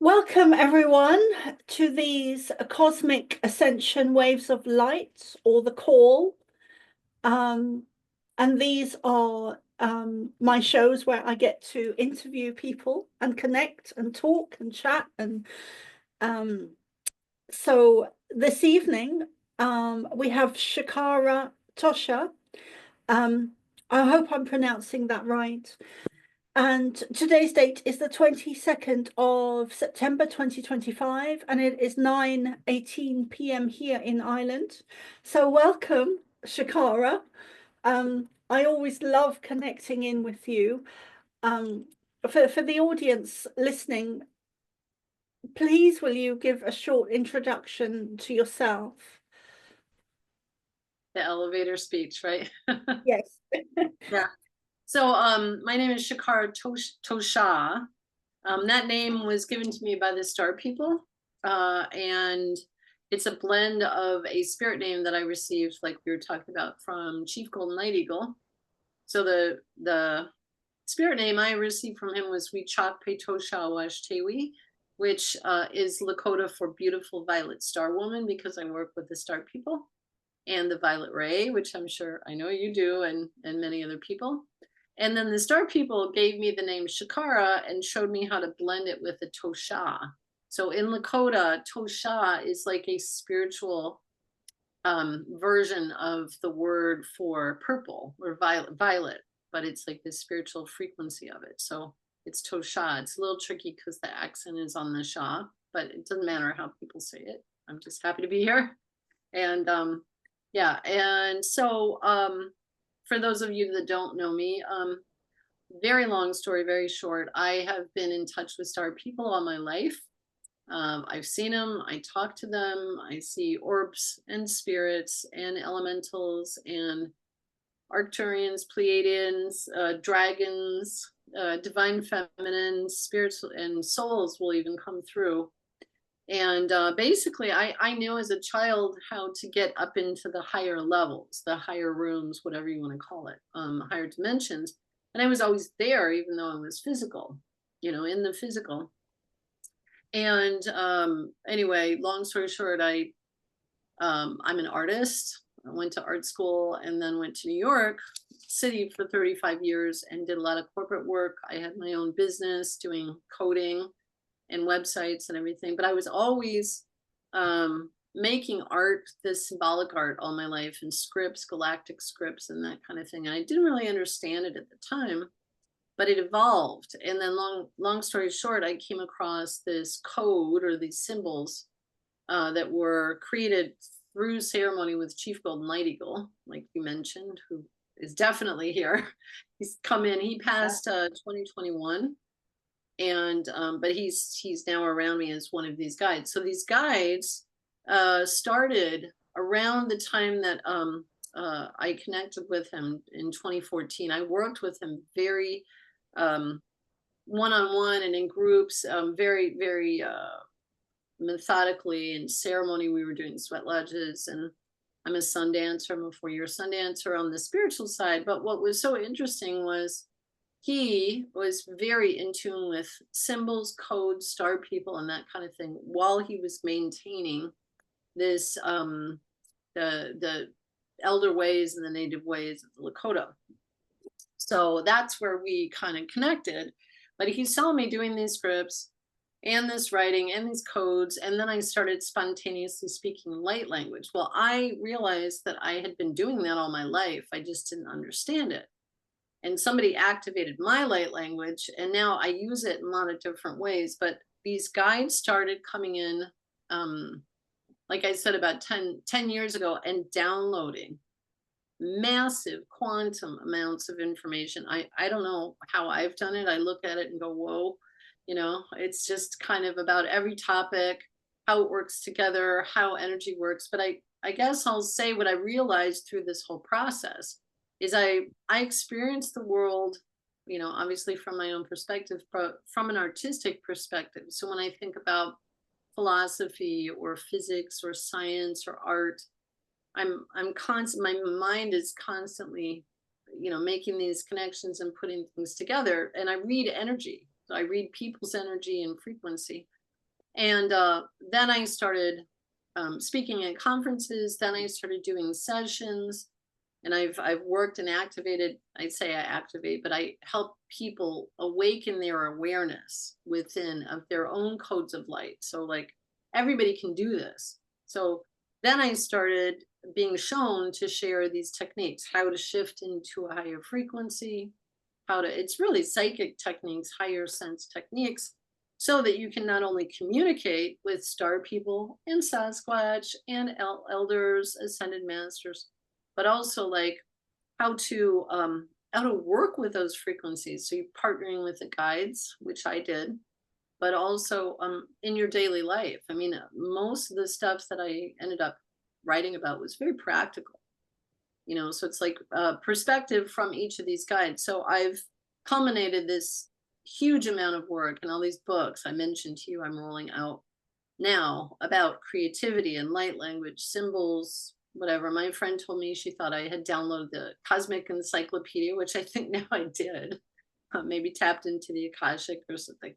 Welcome, everyone, to these cosmic ascension waves of light, or the call. And these are my shows where I get to interview people and connect and talk and chat. And so this evening, we have Shakara Tosha. I hope I'm pronouncing that right. And today's date is the 22nd of September 2025, and it is 9:18 p.m. here in Ireland. So welcome, Shakara. I always love connecting in with you. For the audience listening, please will you give a short introduction to yourself? The elevator speech, right? Yes. Yeah. So my name is Shakara Tosha. That name was given to me by the Star People. And it's a blend of a spirit name that I received, like we were talking about, from Chief Golden Night Eagle. So the spirit name I received from him was Wichakpe Tosha Washtewi, which is Lakota for beautiful violet star woman, because I work with the Star People and the violet ray, which I'm sure I know you do, and many other people. And then the Star People gave me the name Shakara and showed me how to blend it with the Tosha. So in Lakota, Tosha is like a spiritual version of the word for purple or violet, but it's like the spiritual frequency of it. So it's Tosha. It's a little tricky because the accent is on the Sha, but it doesn't matter how people say it. I'm just happy to be here. And yeah, and so for those of you that don't know me, very long story, very short. I have been in touch with Star People all my life. I've seen them, I talk to them, I see orbs and spirits and elementals and Arcturians, Pleiadians, dragons, divine feminine, spirits and souls will even come through. And basically, I knew as a child how to get up into the higher levels, the higher rooms, whatever you want to call it, higher dimensions. And I was always there, even though I was physical, in the physical. And anyway, long story short, I'm an artist. I went to art school and then went to New York City for 35 years and did a lot of corporate work. I had my own business doing coding and websites and everything, but I was always making art, this symbolic art, all my life, and scripts, galactic scripts, and that kind of thing. And I didn't really understand it at the time, but it evolved. And then long story short, I came across this code or these symbols that were created through ceremony with Chief Golden Night Eagle, like you mentioned, who is definitely here. He's come in, he passed 2021. And but he's now around me as one of these guides. So these guides started around the time that I connected with him in 2014. I worked with him very one-on-one and in groups, very, very methodically. In ceremony, we were doing sweat lodges, and I'm a sun dancer. I'm a 4-year sun dancer on the spiritual side. But what was so interesting was he was very in tune with symbols, codes, Star People, and that kind of thing, while he was maintaining this the elder ways and the native ways of the Lakota. So that's where we kind of connected. But he saw me doing these scripts and this writing and these codes, and then I started spontaneously speaking light language. Well, I realized that I had been doing that all my life. I just didn't understand it. And somebody activated my light language, and now I use it in a lot of different ways. But these guides started coming in, like I said, about 10 years ago, and downloading massive quantum amounts of information. I don't know how I've done it. I look at it and go, whoa, it's just kind of about every topic, how it works together, how energy works. But I guess I'll say what I realized through this whole process is I experienced the world, obviously from my own perspective, but from an artistic perspective. So when I think about philosophy or physics or science or art, I'm constant. My mind is constantly, making these connections and putting things together. And I read energy. So I read people's energy and frequency. And then I started speaking at conferences. Then I started doing sessions, and I've worked and activated. I say I activate, but I help people awaken their awareness within of their own codes of light. So like everybody can do this. So then I started being shown to share these techniques, how to shift into a higher frequency, how to, it's really psychic techniques, higher sense techniques, so that you can not only communicate with star people and Sasquatch and elders, ascended masters, but also like how to work with those frequencies. So you're partnering with the guides, which I did, but also in your daily life. I mean, most of the stuff that I ended up writing about was very practical, you know, so it's like perspective from each of these guides. So I've culminated this huge amount of work and all these books I mentioned to you I'm rolling out now about creativity and light language, symbols, whatever. My friend told me she thought I had downloaded the Cosmic Encyclopedia, which I think now I did. Maybe tapped into the Akashic or something.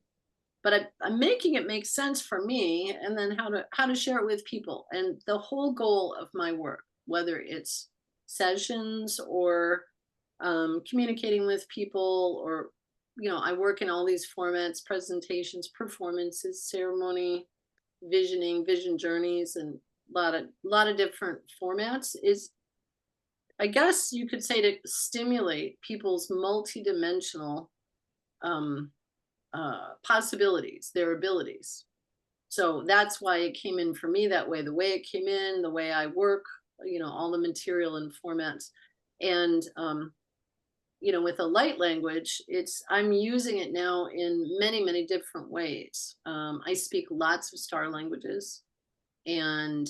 But I'm making it make sense for me, and then how to share it with people. And the whole goal of my work, whether it's sessions or communicating with people, or you know, I work in all these formats: presentations, performances, ceremony, visioning, vision journeys, and a lot of different formats, is I guess you could say to stimulate people's multidimensional um, possibilities, their abilities. So that's why it came in for me that way, the way it came in, the way I work, you know, all the material and formats. And you know, with a light language, I'm using it now in many, many different ways. I speak lots of star languages and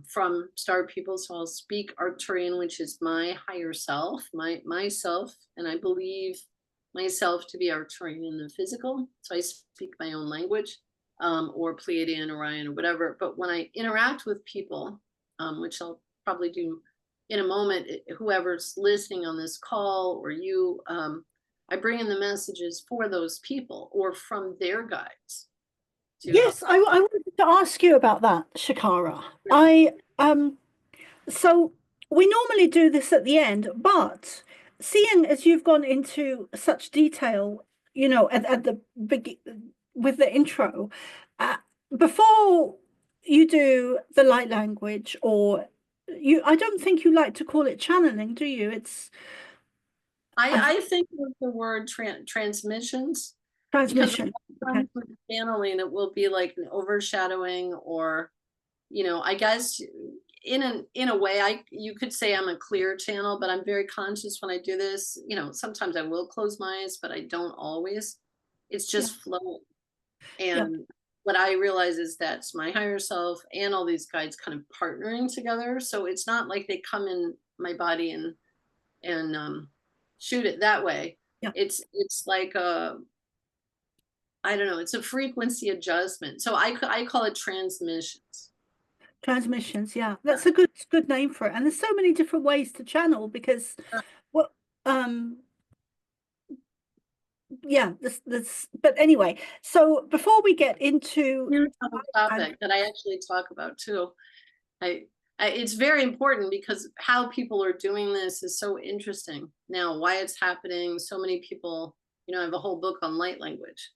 from star people. So I'll speak Arcturian, which is my higher self, myself, and I believe myself to be Arcturian in the physical. So I speak my own language, or Pleiadian, Orion, or whatever. But when I interact with people, which I'll probably do in a moment, whoever's listening on this call or you, I bring in the messages for those people or from their guides to help. Yes, I wanted to ask you about that, Shakara. So we normally do this at the end, but seeing as you've gone into such detail, you know, at the begin with the intro, uh, before you do the light language, or I don't think you like to call it channeling, do you? It's I think of the word transmissions, because a transmission. lot of Okay. times with channeling it will be like an overshadowing, or you know, I guess in a way you could say I'm a clear channel, but I'm very conscious when I do this. You know, sometimes I will close my eyes, but I don't always. It's Yeah. just flowing. Yeah. And what I realize is that's my higher self and all these guides kind of partnering together. So it's not like they come in my body and shoot it that way. Yeah. It's like a, I don't know, it's a frequency adjustment. So I call it transmissions. Transmissions. Yeah. That's a good name for it. And there's so many different ways to channel because well, um, yeah, this but anyway, so before we get into Huge and topic that I actually talk about too. I, it's very important because how people are doing this is so interesting. Now, why it's happening, so many people, you know, I have a whole book on light language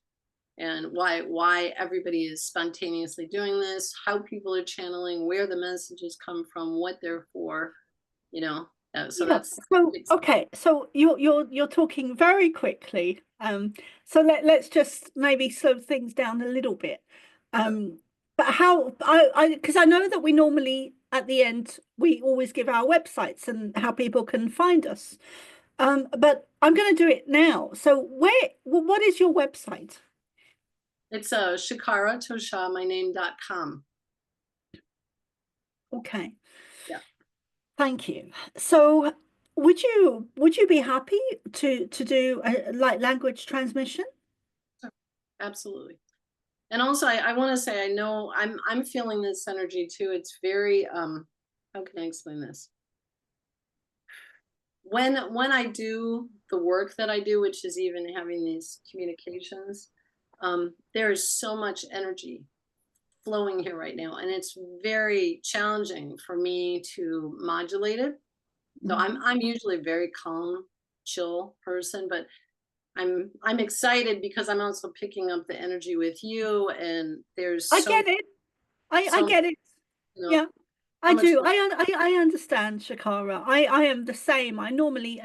and why everybody is spontaneously doing this, how people are channeling, where the messages come from, what they're for, you know. So yeah, that's so okay, so you're talking very quickly. So let's just maybe slow things down a little bit. But how I because I know that we normally at the end we always give our websites and how people can find us. But I'm going to do it now. So what is your website? it's Shakara Tosha myname.com. Okay. Yeah, Thank you. So would you be happy to do a light language transmission? absolutely. And also I want to say I know I'm feeling this energy too. It's very how can I explain this? When I do the work that I do, which is even having these communications, there is so much energy flowing here right now, and it's very challenging for me to modulate it. So I'm usually a very calm, chill person, but I'm excited because I'm also picking up the energy with you, and there's I get it. I so get it. you know Yeah, I so much do. love. I understand, Shakara. I am the same. I normally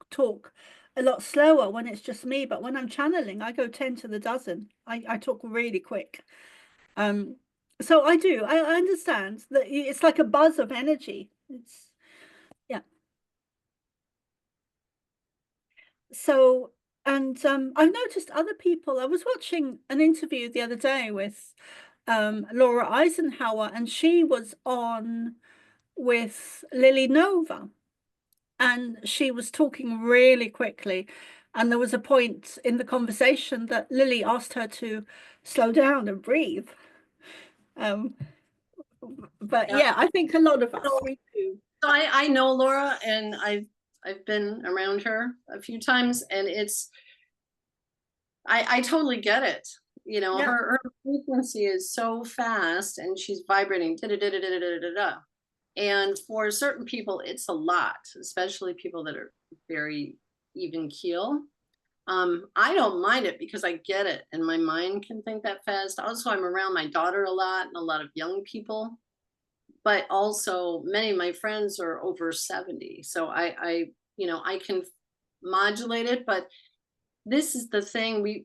talk a lot slower when it's just me, but when I'm channeling, I go 10 to the dozen. I talk really quick. Um, so I do. I understand that it's like a buzz of energy. It's yeah. So and I've noticed other people. I was watching an interview the other day with Laura Eisenhower, and she was on with Lily Nova, and she was talking really quickly. And there was a point in the conversation that Lily asked her to slow down and breathe. Um, but Yeah. yeah, I think a lot of us, So, we do. so I know Laura, and I've been around her a few times, and I totally get it. You know, Yeah. her frequency is so fast, and she's vibrating da da da da da da da da. And for certain people, it's a lot, especially people that are very even keel. I don't mind it because I get it, and my mind can think that fast. Also, I'm around my daughter a lot and a lot of young people, but also many of my friends are over 70. So I can modulate it, but this is the thing,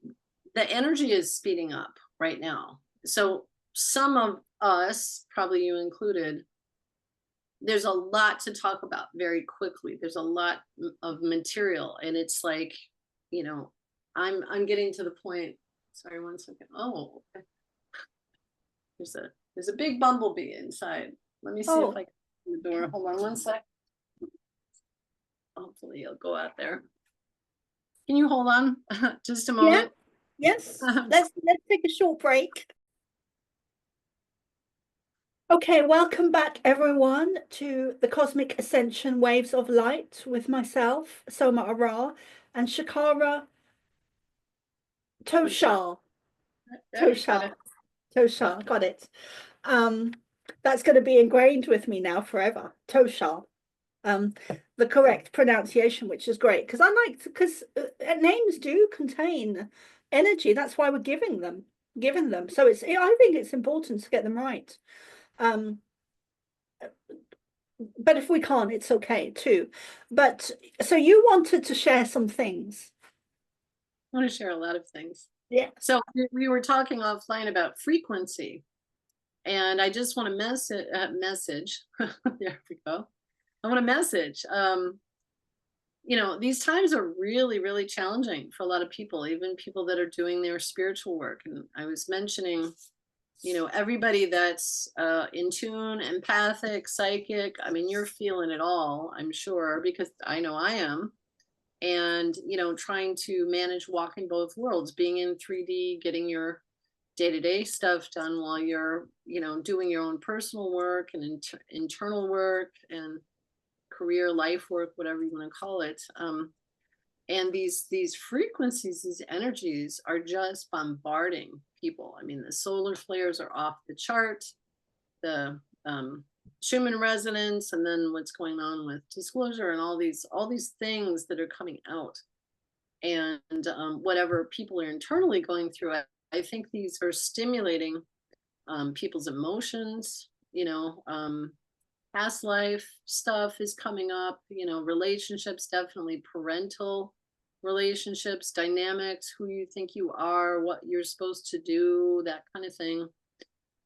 the energy is speeding up right now. So some of us, probably you included, there's a lot to talk about very quickly. There's a lot of material, and it's like, you know, I'm getting to the point. Sorry, one second. Oh, okay. There's a big bumblebee inside. Let me see if Oh, I can open the door. Hold on one sec. Hopefully he'll go out there. Can you hold on just a yeah. moment? Yes. Let's take a short break. Okay, welcome back everyone to the Cosmic Ascension Waves of Light with myself, Soma ARah, and Shakara Tosha. Tosha. Yeah, you got Tosha. it. Tosha, got it. Um, that's going to be ingrained with me now forever. Tosha. Um, the correct pronunciation, which is great because because names do contain energy. That's why we're giving them. So I think it's important to get them right. Um, but if we can't, it's okay too. But so you wanted to share some things. I want to share a lot of things. Yeah. So we were talking offline about frequency, and I just want to message. There we go. I want to message. These times are really, really challenging for a lot of people, even people that are doing their spiritual work. And I was mentioning, everybody that's in tune, empathic, psychic. I mean, you're feeling it all, I'm sure, because I know I am. And, trying to manage walking both worlds, being in 3D, getting your day-to-day stuff done while you're, doing your own personal work and internal work and career life work, whatever you want to call it. And these frequencies, these energies are just bombarding people. I mean, the solar flares are off the chart, the Schumann resonance, and then what's going on with disclosure and all these things that are coming out. And whatever people are internally going through, I think these are stimulating people's emotions. Past life stuff is coming up, relationships, definitely parental relationships, dynamics, who you think you are, what you're supposed to do, that kind of thing.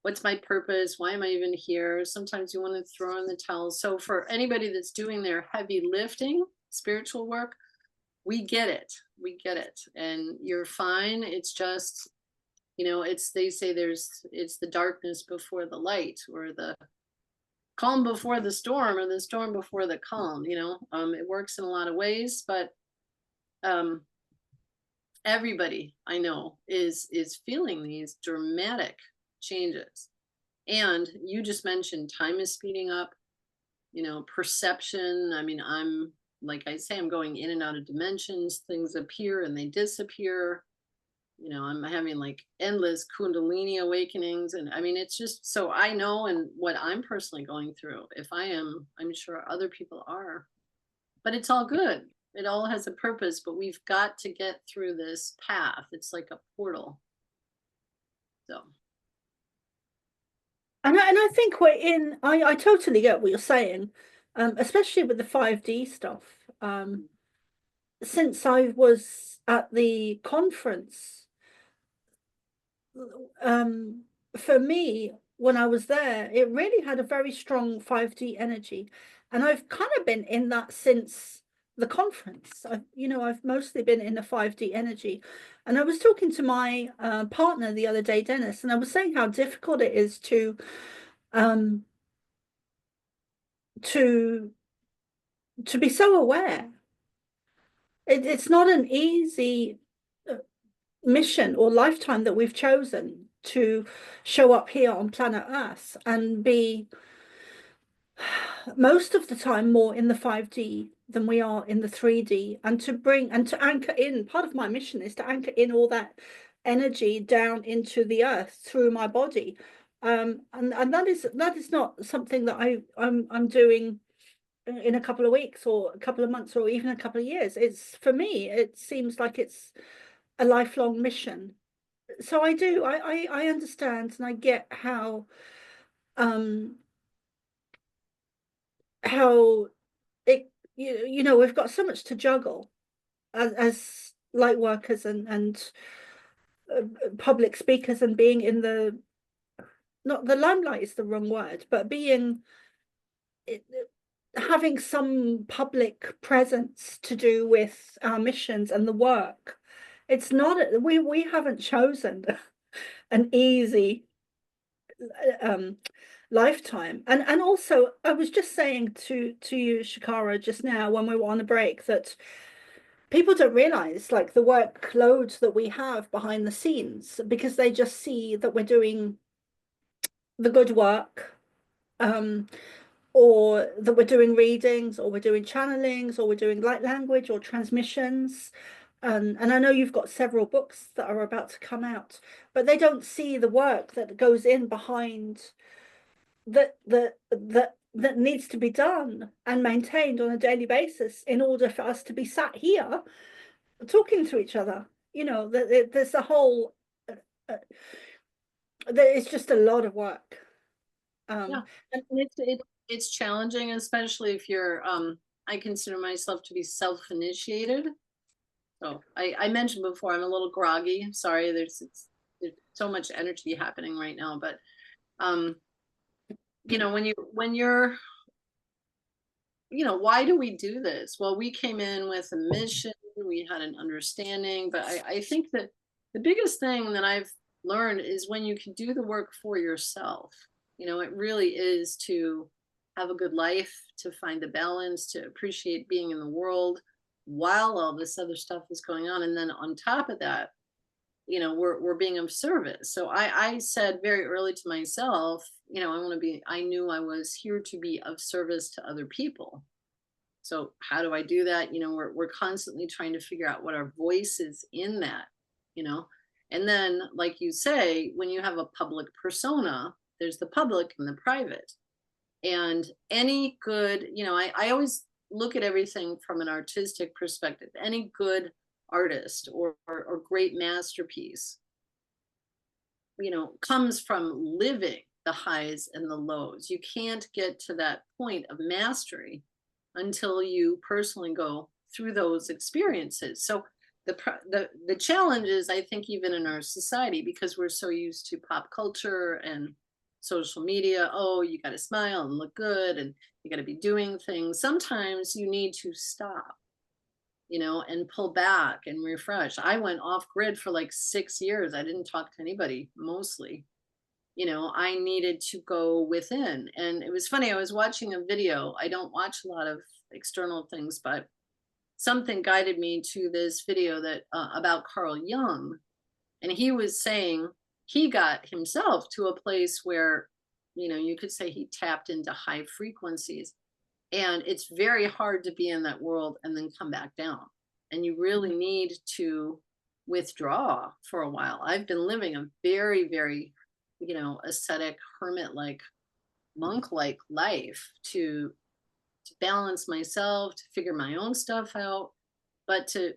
What's my purpose? Why am I even here? Sometimes you want to throw in the towel. So for anybody that's doing their heavy lifting, spiritual work, we get it. We get it. And you're fine. It's just, they say it's the darkness before the light, or the calm before the storm, or the storm before the calm. It works in a lot of ways, but um everybody I know is feeling these dramatic changes. And you just mentioned time is speeding up, perception. I mean, like I say, I'm going in and out of dimensions. Things appear and they disappear. I'm having like endless Kundalini awakenings. And I mean, it's just so I know and what I'm personally going through. If I am, I'm sure other people are, but it's all good. It all has a purpose, but we've got to get through this path. It's like a portal. So, And I think I totally get what you're saying, especially with the 5D stuff. Since I was at the conference, um, for me, when I was there, it really had a very strong 5D energy. And I've kind of been in that since the conference. I've mostly been in a 5D energy. And I was talking to my partner the other day, Dennis, and I was saying how difficult it is um, to to be so aware. It's not an easy uh, mission or lifetime that we've chosen to show up here on planet Earth and be most of the time more in the 5D than we are in the 3D, and to bring and to anchor in. Part of my mission is to anchor in all that energy down into the earth through my body. And that is not something that I'm doing in a couple of weeks or a couple of months or even a couple of years. It's for me, it seems like it's a lifelong mission. So I understand and I get um how it we've got so much to juggle as light workers and uh, public speakers, and being in the not the limelight is the wrong word, but being it, having some public presence to do with our missions and the work. It's not we haven't chosen an easy um lifetime. And also I was just saying to you, Shakara, just now when we were on the break, that people don't realize like the workload that we have behind the scenes, because they just see that we're doing the good work, um, or that we're doing readings, or we're doing channelings, or we're doing light language or transmissions. And I know you've got several books that are about to come out, but they don't see the work that goes in behind that needs to be done and maintained on a daily basis in order for us to be sat here talking to each other. There's a whole uh, it's just a lot of work. yeah. um And it's challenging, especially if you're I consider myself to be self-initiated. So I mentioned before I'm a little groggy. Sorry, there's so much energy happening right now, but um when you're why do we do this? Well, we came in with a mission, we had an understanding, but I think that the biggest thing that I've learned is when you can do the work for yourself, it really is to have a good life, to find the balance, to appreciate being in the world while all this other stuff is going on. And then on top of that, we're being of service. So I said very early to myself, I knew I was here to be of service to other people. So how do I do that? We're constantly trying to figure out what our voice is in that, you know. And then, like you say, when you have a public persona, there's the public and the private. And any good, I always look at everything from an artistic perspective. Any good artist or great masterpiece, comes from living the highs and the lows. You can't get to that point of mastery until you personally go through those experiences. So the challenge is, I think, even in our society, because we're so used to pop culture and social media. Oh, you got to smile and look good, and you got to be doing things. Sometimes you need to stop, and pull back and refresh. I went off grid for like 6 years. I didn't talk to anybody mostly. I needed to go within. And it was funny. I was watching a video. I don't watch a lot of external things, but something guided me to this video that about Carl Jung. And he was saying he got himself to a place where, you could say he tapped into high frequencies. And it's very hard to be in that world and then come back down. And you really need to withdraw for a while. I've been living a very, very, ascetic, hermit-like, monk-like life to balance myself, to figure my own stuff out, but to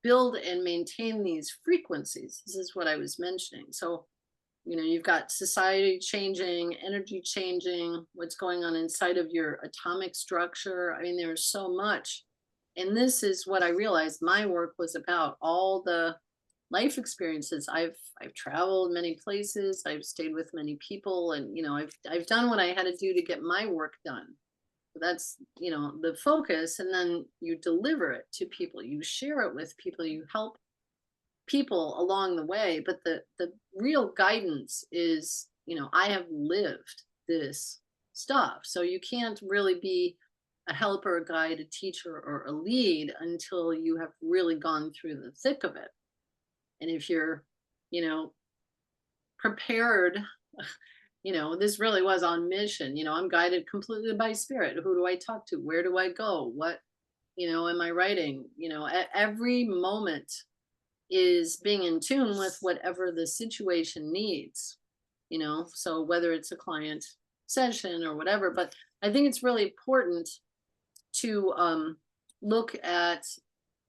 build and maintain these frequencies. This is what I was mentioning. So, you've got society changing, energy changing, what's going on inside of your atomic structure. I mean, there's so much. And this is what I realized my work was about, all the life experiences. I've traveled many places, I've stayed with many people, and I've done what I had to do to get my work done. That's the focus, and then you deliver it to people, you share it with people, you help people along the way. But the real guidance is, I have lived this stuff, so you can't really be a helper, a guide, a teacher, or a lead until you have really gone through the thick of it. And if you're prepared, this really was on mission. I'm guided completely by spirit. Who do I talk to? Where do I go? What am I writing? At every moment is being in tune with whatever the situation needs. So whether it's a client session or whatever. But I think it's really important to look at,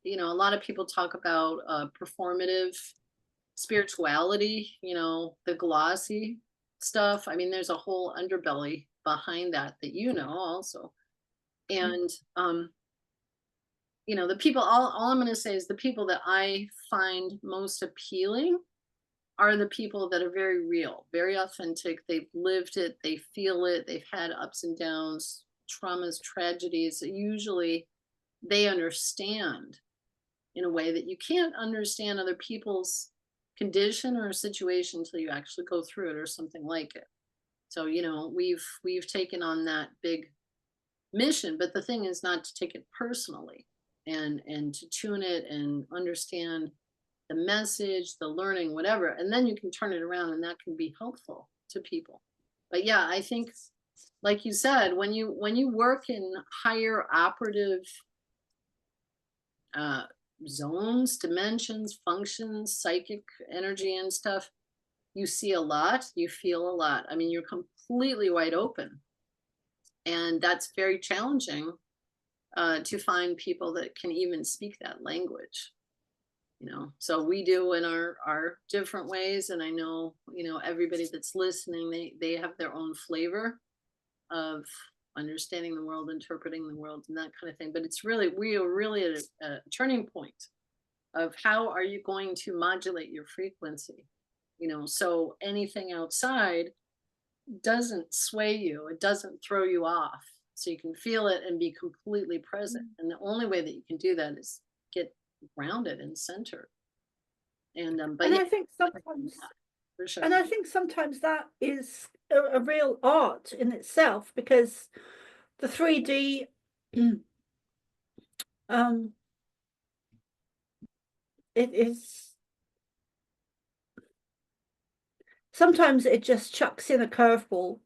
a lot of people talk about performative spirituality, the glossy stuff. I mean, there's a whole underbelly behind that also. And the people, all I'm going to say is the people that I find most appealing are the people that are very real, very authentic. They've lived it, they feel it, they've had ups and downs, traumas, tragedies. Usually they understand in a way that you can't understand other people's condition or situation until you actually go through it or something like it. So we've taken on that big mission, but the thing is not to take it personally, and to tune it and understand the message, the learning, whatever, and then you can turn it around, and that can be helpful to people. But yeah, I think, like you said, when you work in higher operative zones, dimensions, functions, psychic energy and stuff, you see a lot, you feel a lot. I mean, you're completely wide open, and that's very challenging to find people that can even speak that language. So we do in our different ways, and I know everybody that's listening, they have their own flavor of understanding the world, interpreting the world, and that kind of thing. But it's really, we are really at a turning point of how are you going to modulate your frequency, so anything outside doesn't sway you, it doesn't throw you off, so you can feel it and be completely present. And the only way that you can do that is get grounded and centered. And but And yeah, I think sometimes, for sure. and I think sometimes that is a real art in itself, because the 3D it is, sometimes it just chucks in a curveball.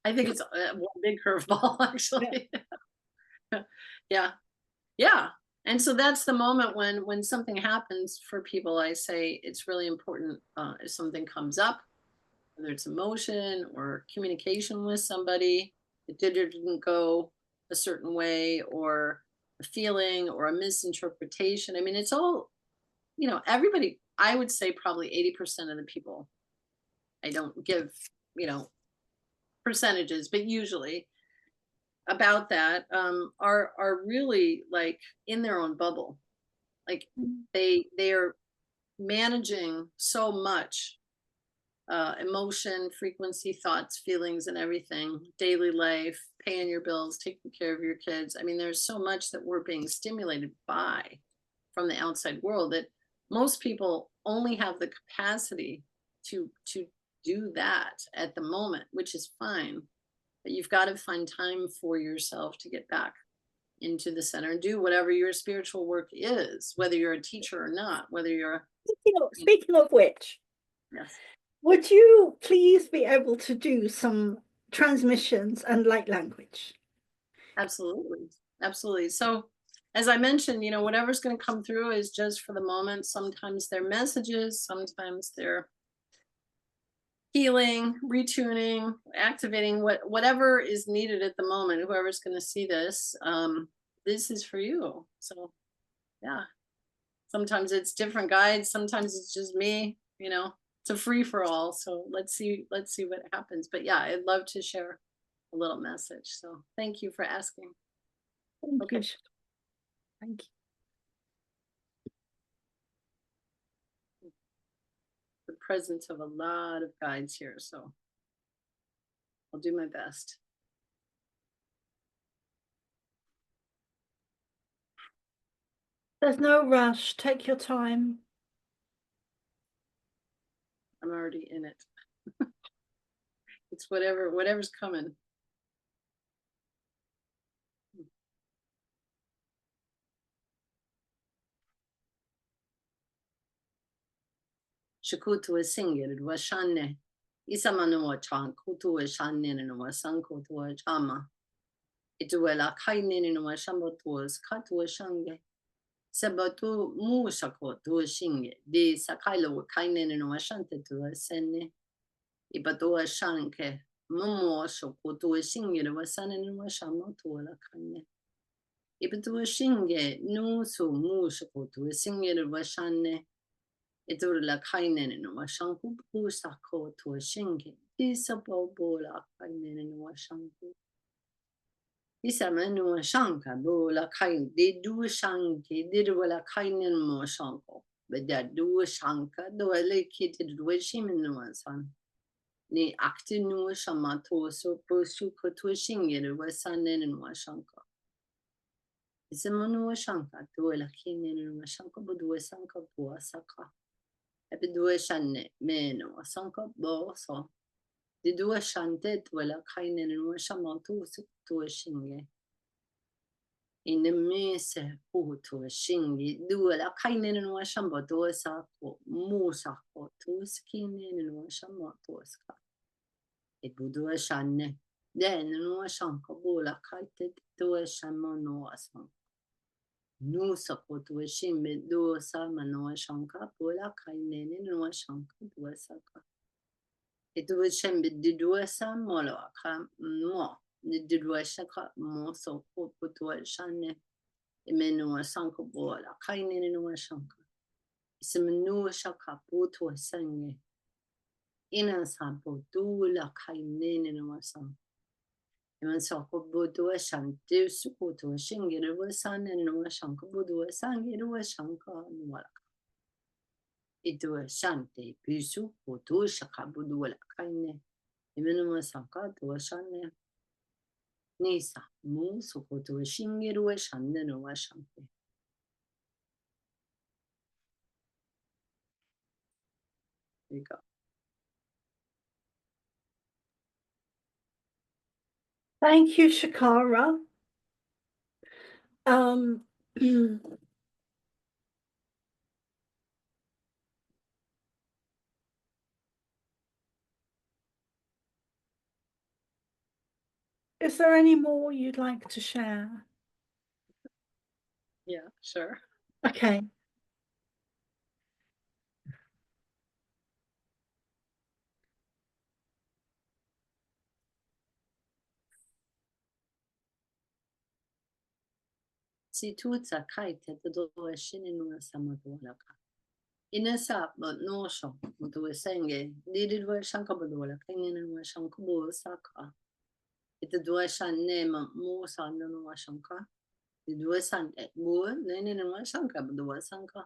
I think it's one big curveball, actually. Yeah. Yeah. And so that's the moment when something happens for people. I say it's really important, if something comes up, whether it's emotion or communication with somebody, it did or didn't go a certain way, or a feeling or a misinterpretation. I mean, it's all, everybody, I would say probably 80% of the people, I don't give, percentages, but usually about that, are really like in their own bubble. Like they're managing so much emotion, frequency, thoughts, feelings, and everything, daily life, paying your bills, taking care of your kids. I mean, there's so much that we're being stimulated by from the outside world that most people only have the capacity to do that at the moment, which is fine. But you've got to find time for yourself to get back into the center and do whatever your spiritual work is, whether you're a teacher or not, whether you're Speaking of which, yes. Would you please be able to do some transmissions and light language? Absolutely. Absolutely. So as I mentioned, whatever's going to come through is just for the moment. Sometimes they're messages, sometimes they're healing, retuning, activating, whatever is needed at the moment. Whoever's going to see this, this is for you. So yeah, sometimes it's different guides, sometimes it's just me, it's a free for all. So let's see what happens. But yeah, I'd love to share a little message. So thank you for asking. Thank you. Thank you. The presence of a lot of guides here, so I'll do my best. There's no rush. Take your time. I'm already in it. It's whatever's coming. Shakutu is singing, it was Shane. Isamanu wa chan, kutu is Shane and was Sanko to a chama. It will a kainin in was Shambotus, Katu Shange. Sabatu Musako to a shinge, de Sakailo kainin in was Shante to a sene. Ibatu a shanke, Momo Shoko to a singing, was San and was Shamo to a kane. Ibatu a shinge, no so Musako to a singing, was Shane. Iturla kainen no washanku pusako to a shingi. Isabo bola kainen no washanku. Isamanu shanka bola kain. They do shanki, did wala kainen mo shanko. But that do shanka, do a laketed wishim no san. Ni acti no shamato so posuko to a shingi was san and washanka. Isamanu shanka, do a lakinen no washanka, but do a sanka puasaka. Epi due shanne meno sanka boso. Di due shante wala kainen no shamantu to shinge. In the mese pu to shingi due la kainen no shamba to sako musa ko to skinen no shamba to ska. E due shanne den no shanka bola kaite to shama no asan. Nu sakotu shimbe do sama no shanka pola kainen no shanka do saka. It was shimbe do sam molo kam mo the do shaka mo so putu shane emenu sanka bola kainen no shanka. Ismenu shaka putu sange. Ina sampo do la kainen no sanka. Man sako bodo shanti sukuto shingir was san and no shanka bodo sangir was shanka nwala. It was shanti pisu putu shaka bodo kaine. Imenuma sanka to shane. Nisa mu sukuto shingir was shande no shanti. There you go. Thank you, Shakara. Is there any more you'd like to share? Yeah, sure. Okay. Si tutsa kaite the do shinin samadolaka. Inasa but no shop to a senge, needed were shankabadola, kingin and shankabu saka. It the duashan name Musa no washanka. The duasan at Moor, then in a washanka, but the wasanka.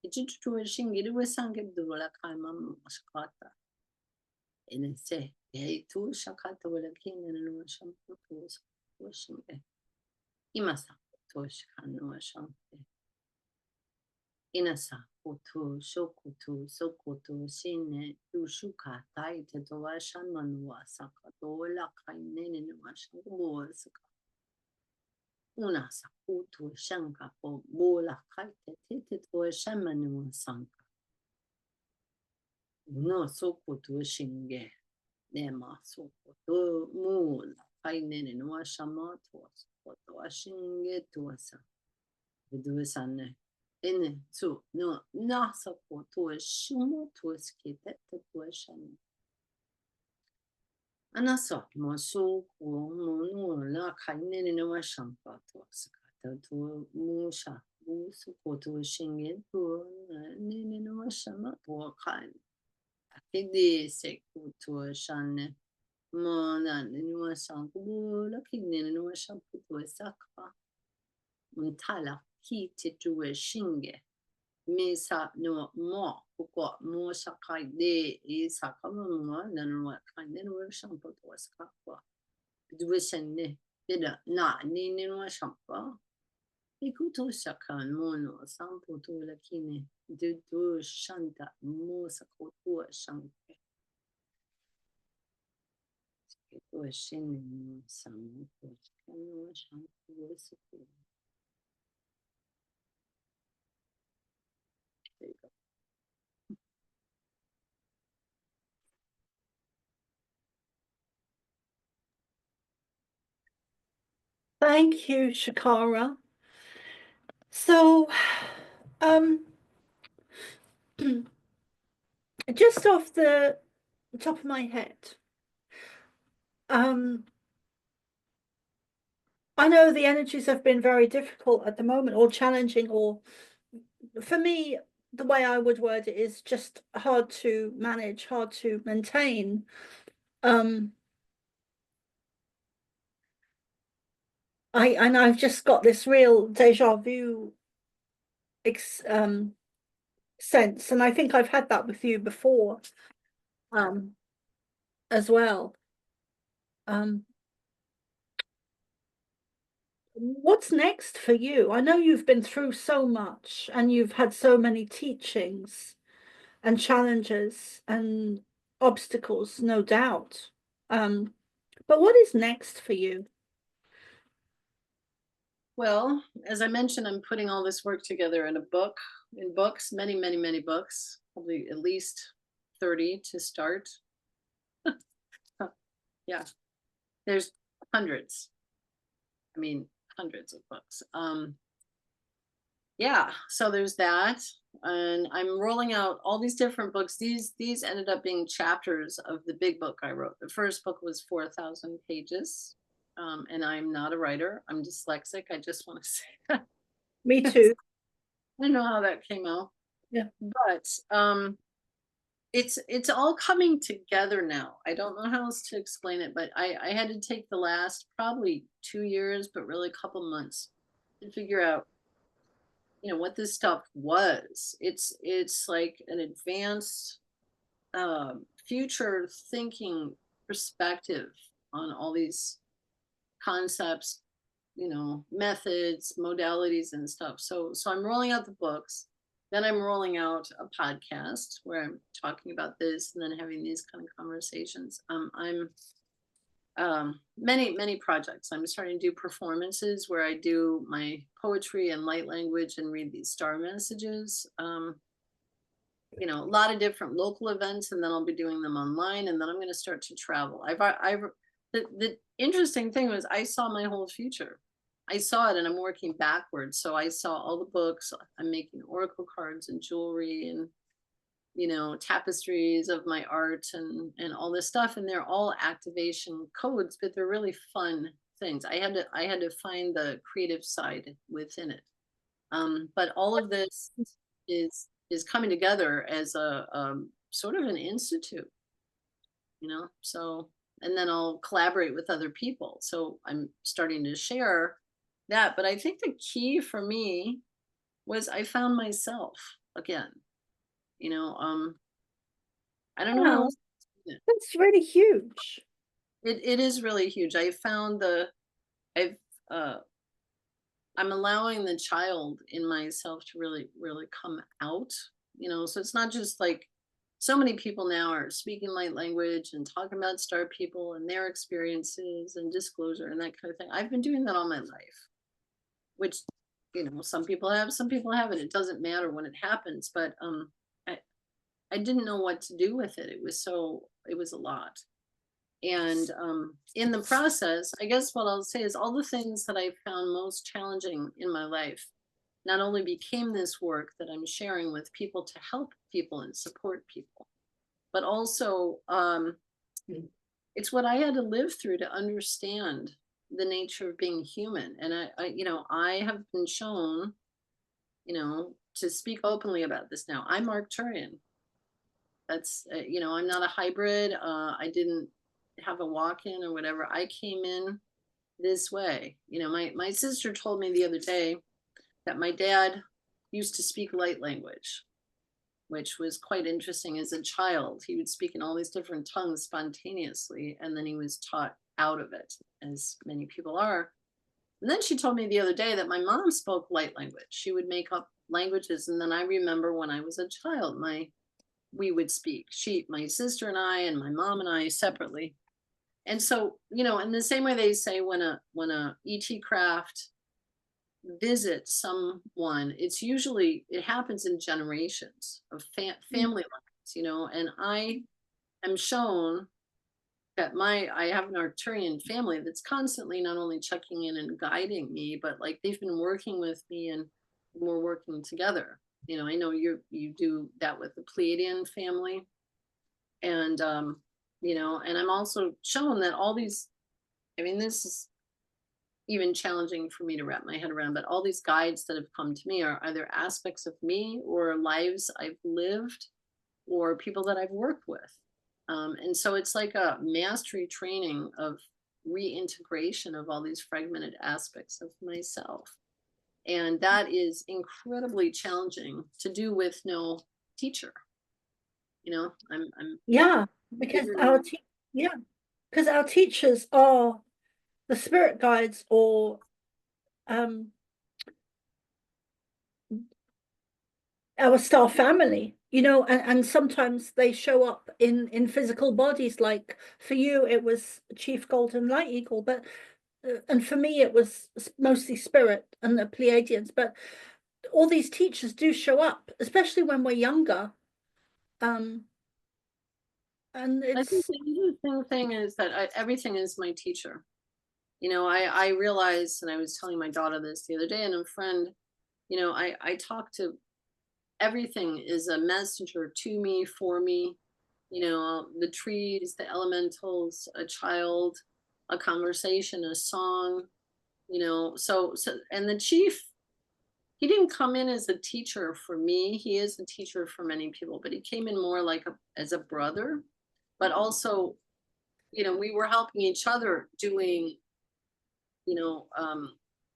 It to a shingi, it was sank the rola kaima mashkata. In a say, yea, two shakata with a king and a washanka was washing it. Imasa, Toshkan no washanka. Inasa, Utu, Shokutu, Sokutu, Shine, Ushuka, Taita, Washan Manua, Saka, Dola, Kainen, and Washan was Unasa, Utu, Shanka, or Bola, Kaite, Titit, or Shaman Sanka. No Sokutu, Shinge, Nema, Sokutu, Mula, Kainen, and Washamat was what Washinge to us. Vidusanne. In so no nasa po to shimo to skete to shan. Anaso mo so ko no la kaine no shampa to skata to musha. So ko to shinge to nene no shama to kan. Akidi se ko to shan. Mo na no shampu la kine no shampu to sakpa. Muntala ki titu shinge. Mesa no mo ko mo sakai de isakama mo nanwa kane no shampo to skapa duwesenne bida na ni no shampa ikuto sakan mo no sampo to lakine du shanta mo sako to shanke to shin no samu to kano shampo sako. There you go. Thank you, Shakara. So, just off the top of my head, I know the energies have been very difficult at the moment, or challenging, or for me, the way I would word it is just hard to manage, hard to maintain. I've just got this real deja vu sense, and I think I've had that with you before, as well. What's next for you? I know you've been through so much and you've had so many teachings and challenges and obstacles, no doubt. But what is next for you? Well, as I mentioned, I'm putting all this work together in a book, in books, many, many, many books, probably at least 30 to start. Yeah, there's hundreds. I mean, hundreds of books. Yeah, so there's that. And I'm rolling out all these different books. These ended up being chapters of the big book I wrote. The first book was 4,000 pages. And I'm not a writer. I'm dyslexic. I just want to say that. Me too. I don't know how that came out. Yeah. But it's all coming together now. I don't know how else to explain it, but I had to take the last probably 2 years, but really a couple months to figure out, what this stuff was. It's like an advanced future thinking perspective on all these concepts, methods, modalities, and stuff. So I'm rolling out the books. Then I'm rolling out a podcast where I'm talking about this and then having these kind of conversations. I'm many projects. I'm starting to do performances where I do my poetry and light language and read these star messages. A lot of different local events, and then I'll be doing them online, and then I'm going to start to travel. The interesting thing was I saw my whole future. I saw it, and I'm working backwards. So I saw all the books. I'm making oracle cards and jewelry and tapestries of my art and all this stuff, and they're all activation codes, but they're really fun things. I had to find the creative side within it. But all of this is coming together as a sort of an institute, so, and then I'll collaborate with other people. So I'm starting to share that. But I think the key for me was I found myself again. I don't know how Wow, else to do it. that's really huge. It is really huge. I found I've I'm allowing the child in myself to really, really come out, so it's not just like so many people now are speaking light language and talking about star people and their experiences and disclosure and that kind of thing. I've been doing that all my life, which, some people have, some people haven't. It doesn't matter when it happens, but I didn't know what to do with it. It was a lot. And in the process, I guess what I'll say is all the things that I found most challenging in my life not only became this work that I'm sharing with people to help people and support people, but also it's what I had to live through to understand the nature of being human. And I have been shown, to speak openly about this now. I'm Arcturian. That's, I'm not a hybrid. I didn't have a walk-in or whatever. I came in this way. My sister told me the other day that my dad used to speak light language, which was quite interesting. As a child, he would speak in all these different tongues spontaneously, and then he was taught out of it, as many people are. And then she told me the other day that my mom spoke light language. She would make up languages. And then I remember when I was a child, we would speak. My sister and I, and my mom and I separately. And so, in the same way they say when a ET craft visits someone, it happens in generations of family lines, and I am shown that I have an Arcturian family that's constantly not only checking in and guiding me, but like they've been working with me and we're working together. I know you do that with the Pleiadian family. And, and I'm also shown that all these, this is even challenging for me to wrap my head around, but all these guides that have come to me are either aspects of me or lives I've lived or people that I've worked with. And so it's like a mastery training of reintegration of all these fragmented aspects of myself. And that is incredibly challenging to do with no teacher. Yeah, because our teachers are the spirit guides or our star family, and sometimes they show up in physical bodies. Like for you, it was Chief Golden Light Eagle, but and for me, it was mostly spirit and the Pleiadians. But all these teachers do show up, especially when we're younger. And I think the interesting thing is that everything is my teacher. I realized, and I was telling my daughter this the other day, and a friend, I talk to everything is a messenger to me, for me, the trees, the elementals, a child, a conversation, a song, so, and the chief, he didn't come in as a teacher for me. He is a teacher for many people, but he came in more like as a brother, but also, we were helping each other doing,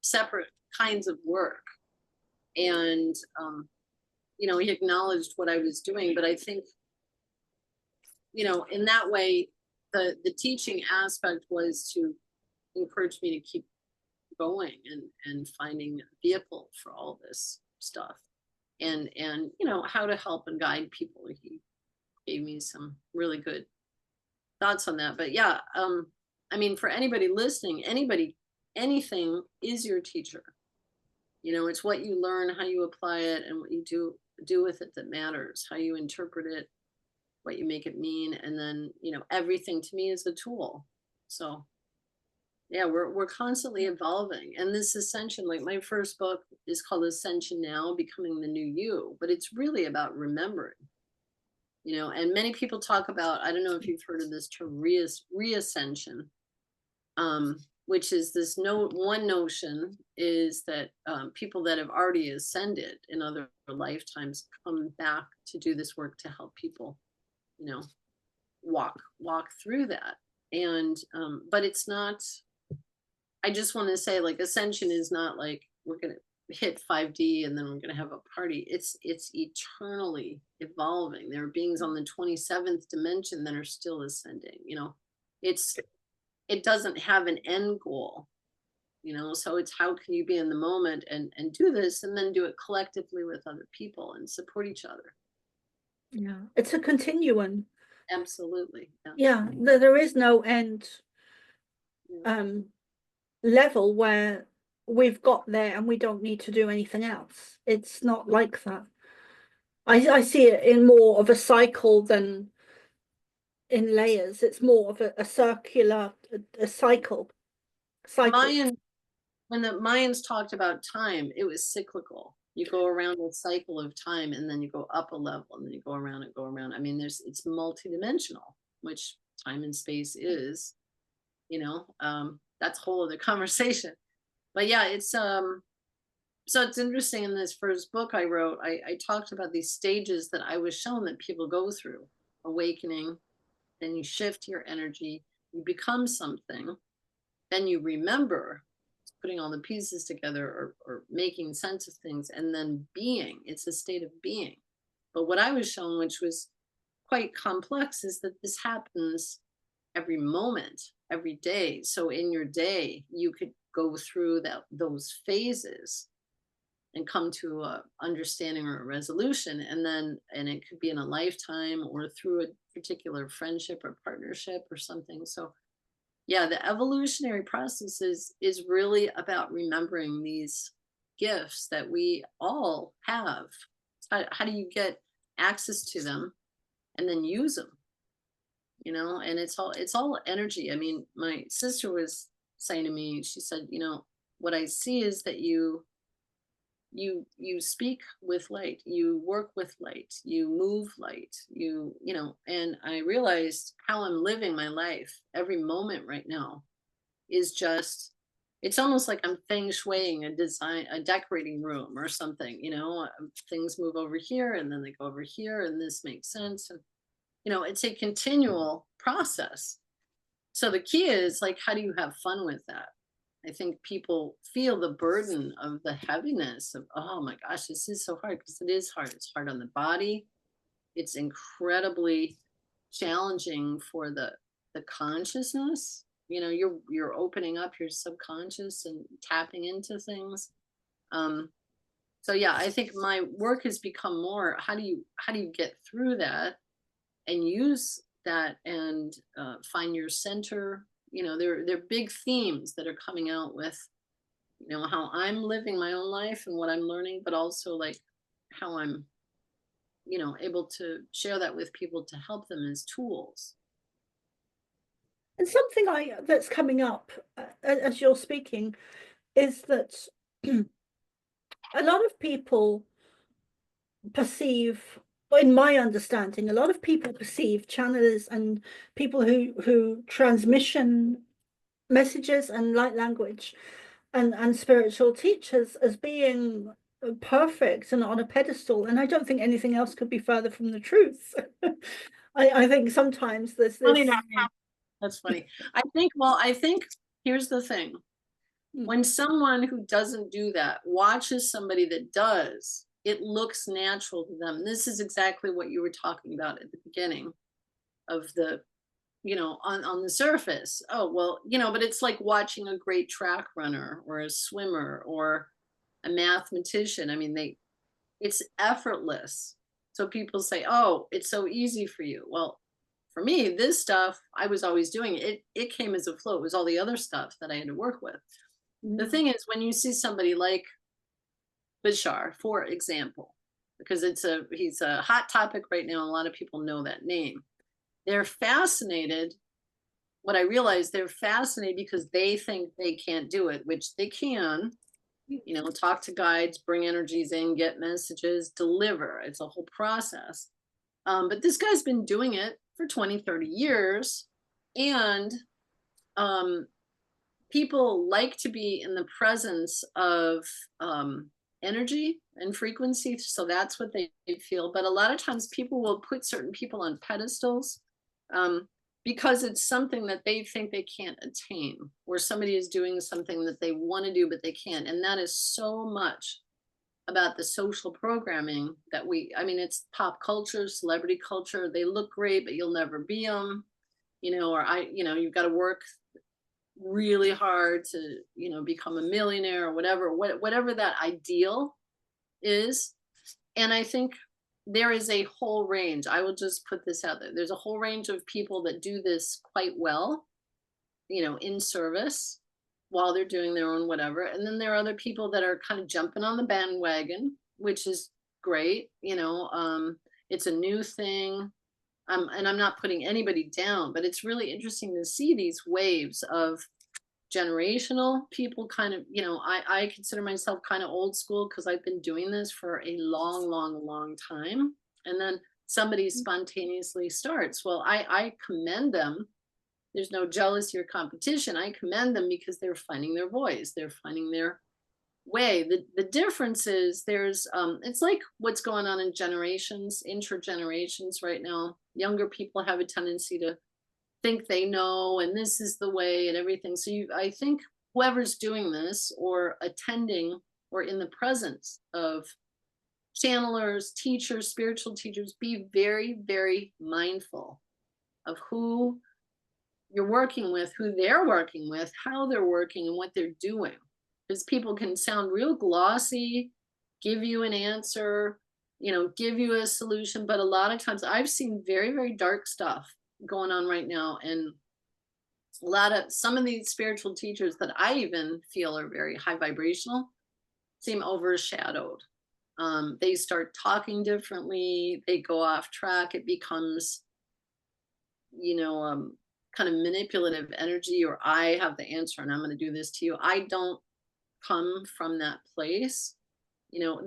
separate kinds of work. And, he acknowledged what I was doing, but I think, in that way, the teaching aspect was to encourage me to keep going and finding a vehicle for all this stuff and how to help and guide people. He gave me some really good thoughts on that. But yeah, for anybody listening, anything is your teacher. It's what you learn, how you apply it, and what you do with it that matters, how you interpret it, what you make it mean. And then, everything to me is a tool. So yeah, we're constantly evolving. And this ascension, like my first book is called Ascension Now, Becoming the New You, but it's really about remembering, and many people talk about, I don't know if you've heard of this term, reascension, which is this one notion is that people that have already ascended in other lifetimes come back to do this work to help people, walk through that. And but it's not, I just want to say, like, ascension is not like we're going to hit 5D and then we're going to have a party. It's eternally evolving. There are beings on the 27th dimension that are still ascending. It doesn't have an end goal, so it's how can you be in the moment and do this and then do it collectively with other people and support each other. Yeah, it's a continuum. Absolutely. Yeah, there is no end level where we've got there and we don't need to do anything else. It's not like that. I see it in more of a cycle than in layers. It's more of a circular, a cycle. Mayan when the Mayans talked about time, it was cyclical. You go around a cycle of time and then you go up a level and then you go around and go around. I mean, it's multidimensional, which time and space is, that's a whole other conversation. But yeah, so it's interesting. In this first book I wrote, I talked about these stages that I was shown that people go through: awakening, then you shift your energy, you become something, then you remember, putting all the pieces together, or making sense of things, and then being. It's a state of being. But what I was shown, which was quite complex, is that this happens every moment, every day. So in your day, you could go through those phases and come to a understanding or a resolution, and it could be in a lifetime or through a particular friendship or partnership or something. So yeah, the evolutionary process is really about remembering these gifts that we all have. How do you get access to them and then use them? And it's all energy. I mean, my sister was saying to me, she said, what I see is that you speak with light, you work with light, you move light, and I realized how I'm living my life every moment right now is just, it's almost like I'm feng shuiing a decorating room or something. Things move over here and then they go over here and this makes sense. And it's a continual process. So the key is, like, how do you have fun with that? I think people feel the burden of the heaviness of, oh my gosh, this is so hard, because it is hard. It's hard on the body. It's incredibly challenging for the consciousness. You're opening up your subconscious and tapping into things. So yeah, I think my work has become more, how do you get through that and use that and find your center. They're big themes that are coming out with, how I'm living my own life and what I'm learning, but also like how I'm, able to share that with people to help them as tools. And something that's coming up as you're speaking is that a lot of people perceive, in my understanding, a lot of people perceive channelers and people who transmission messages and light language and spiritual teachers as being perfect and on a pedestal. And I don't think anything else could be further from the truth. I think sometimes there's this. That's funny. I think here's the thing. When someone who doesn't do that watches somebody that does, it looks natural to them. This is exactly what you were talking about at the beginning of the, on the surface. Oh, well, but it's like watching a great track runner or a swimmer or a mathematician. I mean, it's effortless. So people say, oh, it's so easy for you. Well, for me, this stuff, I was always doing it. It came as a flow. It was all the other stuff that I had to work with. The thing is, when you see somebody like Bashar, for example, because he's a hot topic right now, a lot of people know that name. They're fascinated. What I realized, they're fascinated because they think they can't do it, which they can. Talk to guides, bring energies in, get messages, deliver. It's a whole process. But this guy's been doing it for 20, 30 years. And people like to be in the presence of energy and frequency. So that's what they feel. But a lot of times people will put certain people on pedestals because it's something that they think they can't attain, or somebody is doing something that they want to do, but they can't. And that is so much about the social programming that it's pop culture, celebrity culture. They look great, but you'll never be them, you've got to work really hard to, become a millionaire or whatever that ideal is. And I think there is a whole range. I will just put this out there. There's a whole range of people that do this quite well, in service while they're doing their own whatever. And then there are other people that are kind of jumping on the bandwagon, which is great. It's a new thing. And I'm not putting anybody down, but it's really interesting to see these waves of generational people kind of, I consider myself kind of old school because I've been doing this for a long, long, long time. And then somebody spontaneously starts. Well, I commend them. There's no jealousy or competition. I commend them because they're finding their voice. They're finding their way. The difference is there's it's like what's going on in generations, intergenerations right now. Younger people have a tendency to think they know and this is the way and everything. So I think whoever's doing this or attending or in the presence of channelers, teachers, spiritual teachers, be very, very mindful of who you're working with, who they're working with, how they're working, and what they're doing. Because people can sound real glossy, give you an answer, give you a solution. But a lot of times I've seen very, very dark stuff going on right now. And some of these spiritual teachers that I even feel are very high vibrational seem overshadowed. They start talking differently, they go off track, it becomes, kind of manipulative energy, or I have the answer and I'm going to do this to you. I don't come from that place.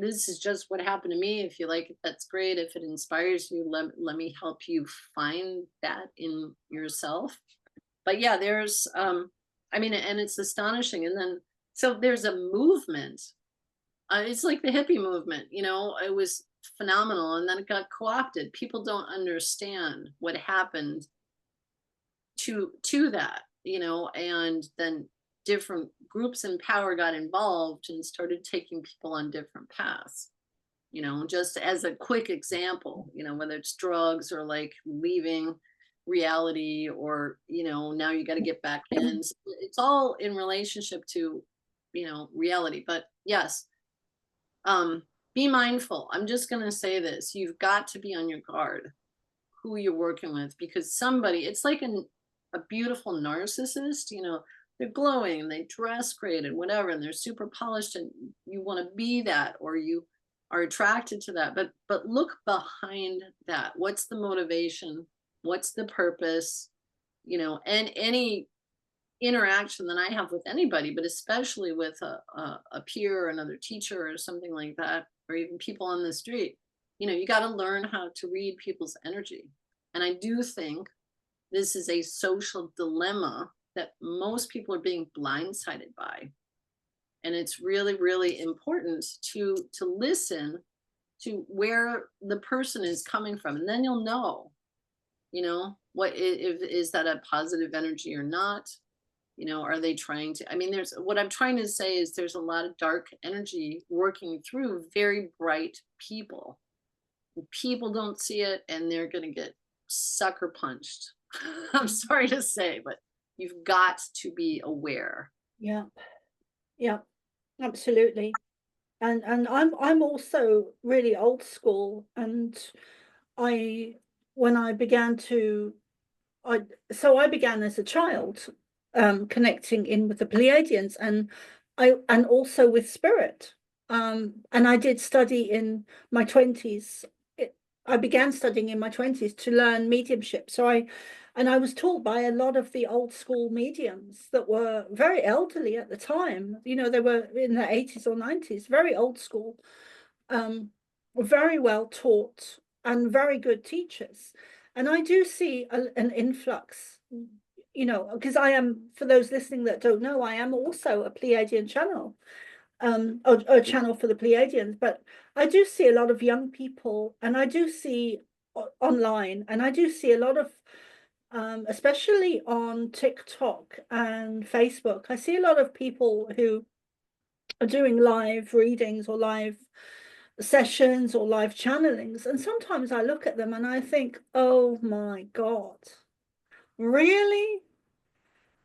This is just what happened to me. If you like it, that's great. If it inspires you, let me help you find that in yourself. But yeah, there's, and it's astonishing. And then, so there's a movement. It's like the hippie movement, it was phenomenal. And then it got co-opted. People don't understand what happened to that, and then different groups in power got involved and started taking people on different paths, just as a quick example, whether it's drugs or like leaving reality or, now you got to get back in. So it's all in relationship to, reality. But yes, be mindful. I'm just going to say this. You've got to be on your guard who you're working with, because it's like a beautiful narcissist, they're glowing and they dress great and whatever, and they're super polished, and you want to be that, or you are attracted to that. But look behind that. What's the motivation? What's the purpose? And any interaction that I have with anybody, but especially with a peer or another teacher or something like that, or even people on the street, you got to learn how to read people's energy. And I do think this is a social dilemma that most people are being blindsided by. And it's really, really important to listen to where the person is coming from. And then you'll know, what is that a positive energy or not? Are they trying to, what I'm trying to say is there's a lot of dark energy working through very bright people. People don't see it and they're going to get sucker punched. I'm sorry to say, but you've got to be aware. Yeah, absolutely. And I'm also really old school, and when I began to I began as a child, connecting in with the Pleiadians, and also with spirit. And I did study in my 20s. I began studying in my 20s to learn mediumship. I was taught by a lot of the old school mediums that were very elderly at the time. They were in their 80s or 90s, very old school, very well taught and very good teachers. And I do see an influx, because I am, for those listening that don't know, I am also a Pleiadian channel, or a channel for the Pleiadians. But I do see a lot of young people, and I do see online, and I do see a lot of, especially on TikTok and Facebook, I see a lot of people who are doing live readings or live sessions or live channelings. And sometimes I look at them and I think, oh my God, really?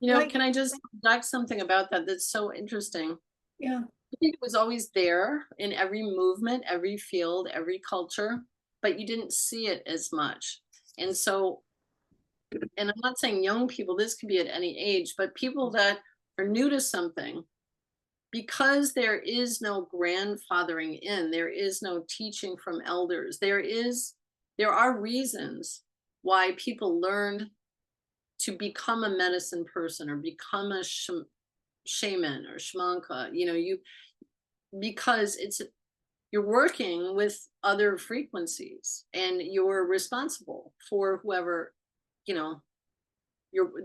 Can I just talk something about that that's so interesting? Yeah. I think it was always there in every movement, every field, every culture, but you didn't see it as much. And so, and I'm not saying young people, this could be at any age, but people that are new to something, because there is no grandfathering in, there is no teaching from elders, there are reasons why people learned to become a medicine person or become a shaman or shamanka, because you're working with other frequencies and you're responsible for whoever, you know,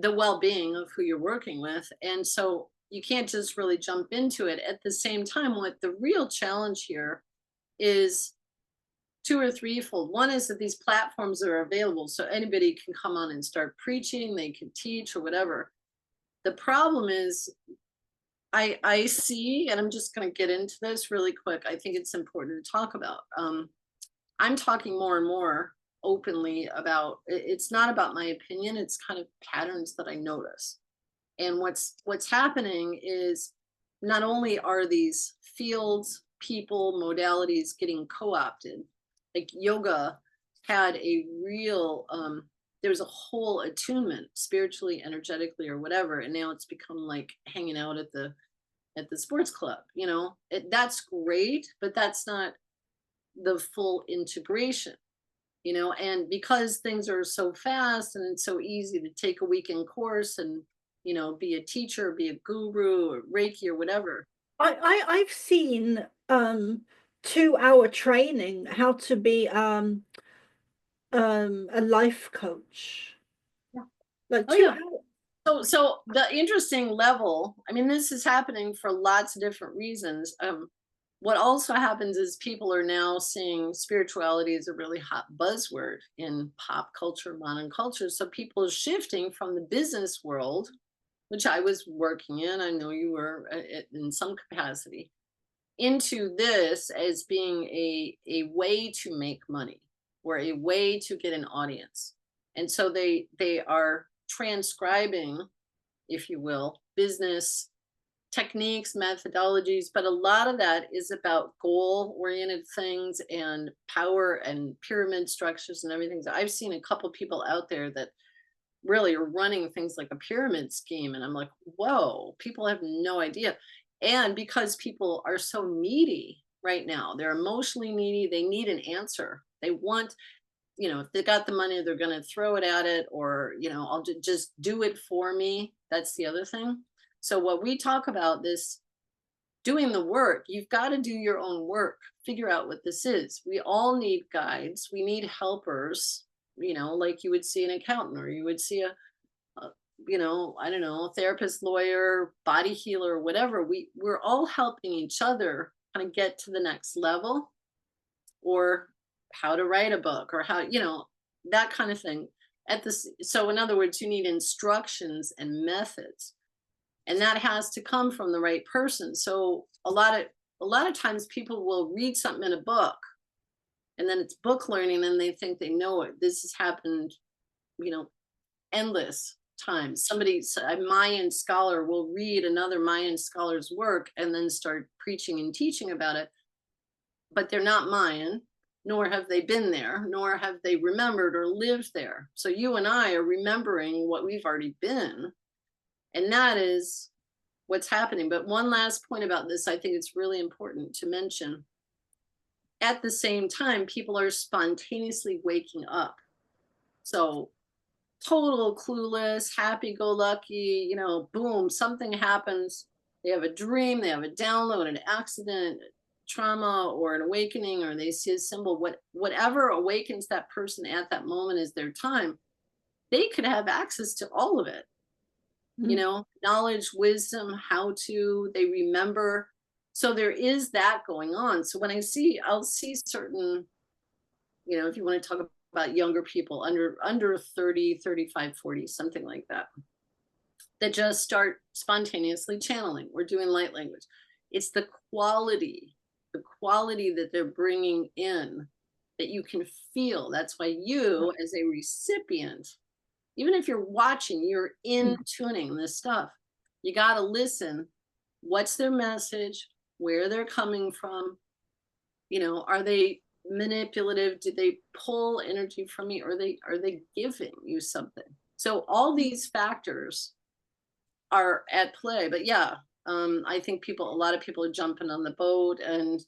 the well-being of who you're working with. And so you can't just really jump into it. At the same time, what the real challenge here is two or threefold. One is that these platforms are available, so anybody can come on and start preaching, they can teach or whatever. The problem is I see, and I'm just going to get into this really quick. I think it's important to talk about. I'm talking more and more openly about it's not about my opinion, it's kind of patterns that I notice. And what's happening is not only are these fields, people, modalities getting co-opted, like yoga had a real there was a whole attunement spiritually, energetically, or whatever, and now it's become like hanging out at the sports club. That's great, but that's not the full integration. And because things are so fast and it's so easy to take a weekend course and be a teacher, be a guru or Reiki or whatever. I've seen 2 hour training how to be a life coach. Yeah. Like Oh two yeah. hours. So the interesting level, I mean, this is happening for lots of different reasons. What also happens is people are now seeing spirituality as a really hot buzzword in pop culture, modern culture. So people are shifting from the business world, which I was working in, I know you were in some capacity, into this as being a way to make money or a way to get an audience. And so they are transcribing, if you will, business techniques, methodologies, but a lot of that is about goal oriented things and power and pyramid structures and everything. So I've seen a couple people out there that really are running things like a pyramid scheme. And I'm like, whoa, people have no idea. And because people are so needy right now, they're emotionally needy, they need an answer. They want, if they got the money, they're going to throw it at it, or, I'll just do it for me. That's the other thing. So what we talk about, this doing the work, you've got to do your own work, figure out what this is. We all need guides. We need helpers, like you would see an accountant, or you would see I don't know, therapist, lawyer, body healer, whatever. We're all helping each other kind of get to the next level, or how to write a book, or how, that kind of thing. So in other words, you need instructions and methods, and that has to come from the right person. So a lot of times people will read something in a book, and then it's book learning and they think they know it. This has happened, endless times. A Mayan scholar will read another Mayan scholar's work and then start preaching and teaching about it, but they're not Mayan, nor have they been there, nor have they remembered or lived there. So you and I are remembering what we've already been, and that is what's happening. But one last point about this, I think it's really important to mention. At the same time, people are spontaneously waking up. So total clueless, happy-go-lucky, boom, something happens. They have a dream, they have a download, an accident, trauma, or an awakening, or they see a symbol. Whatever awakens that person at that moment is their time. They could have access to all of it. Knowledge, wisdom, how to, they remember. So there is that going on. So when I'll see certain, if you want to talk about younger people under 30, 35, 40, something like that just start spontaneously channeling. We're doing light language. It's the quality that they're bringing in that you can feel. That's why you, as a recipient, even if you're watching, you're in tuning this stuff. You got to listen. What's their message? Where they're coming from? Are they manipulative? Do they pull energy from you? Are they giving you something? So all these factors are at play. But yeah, I think a lot of people are jumping on the boat, and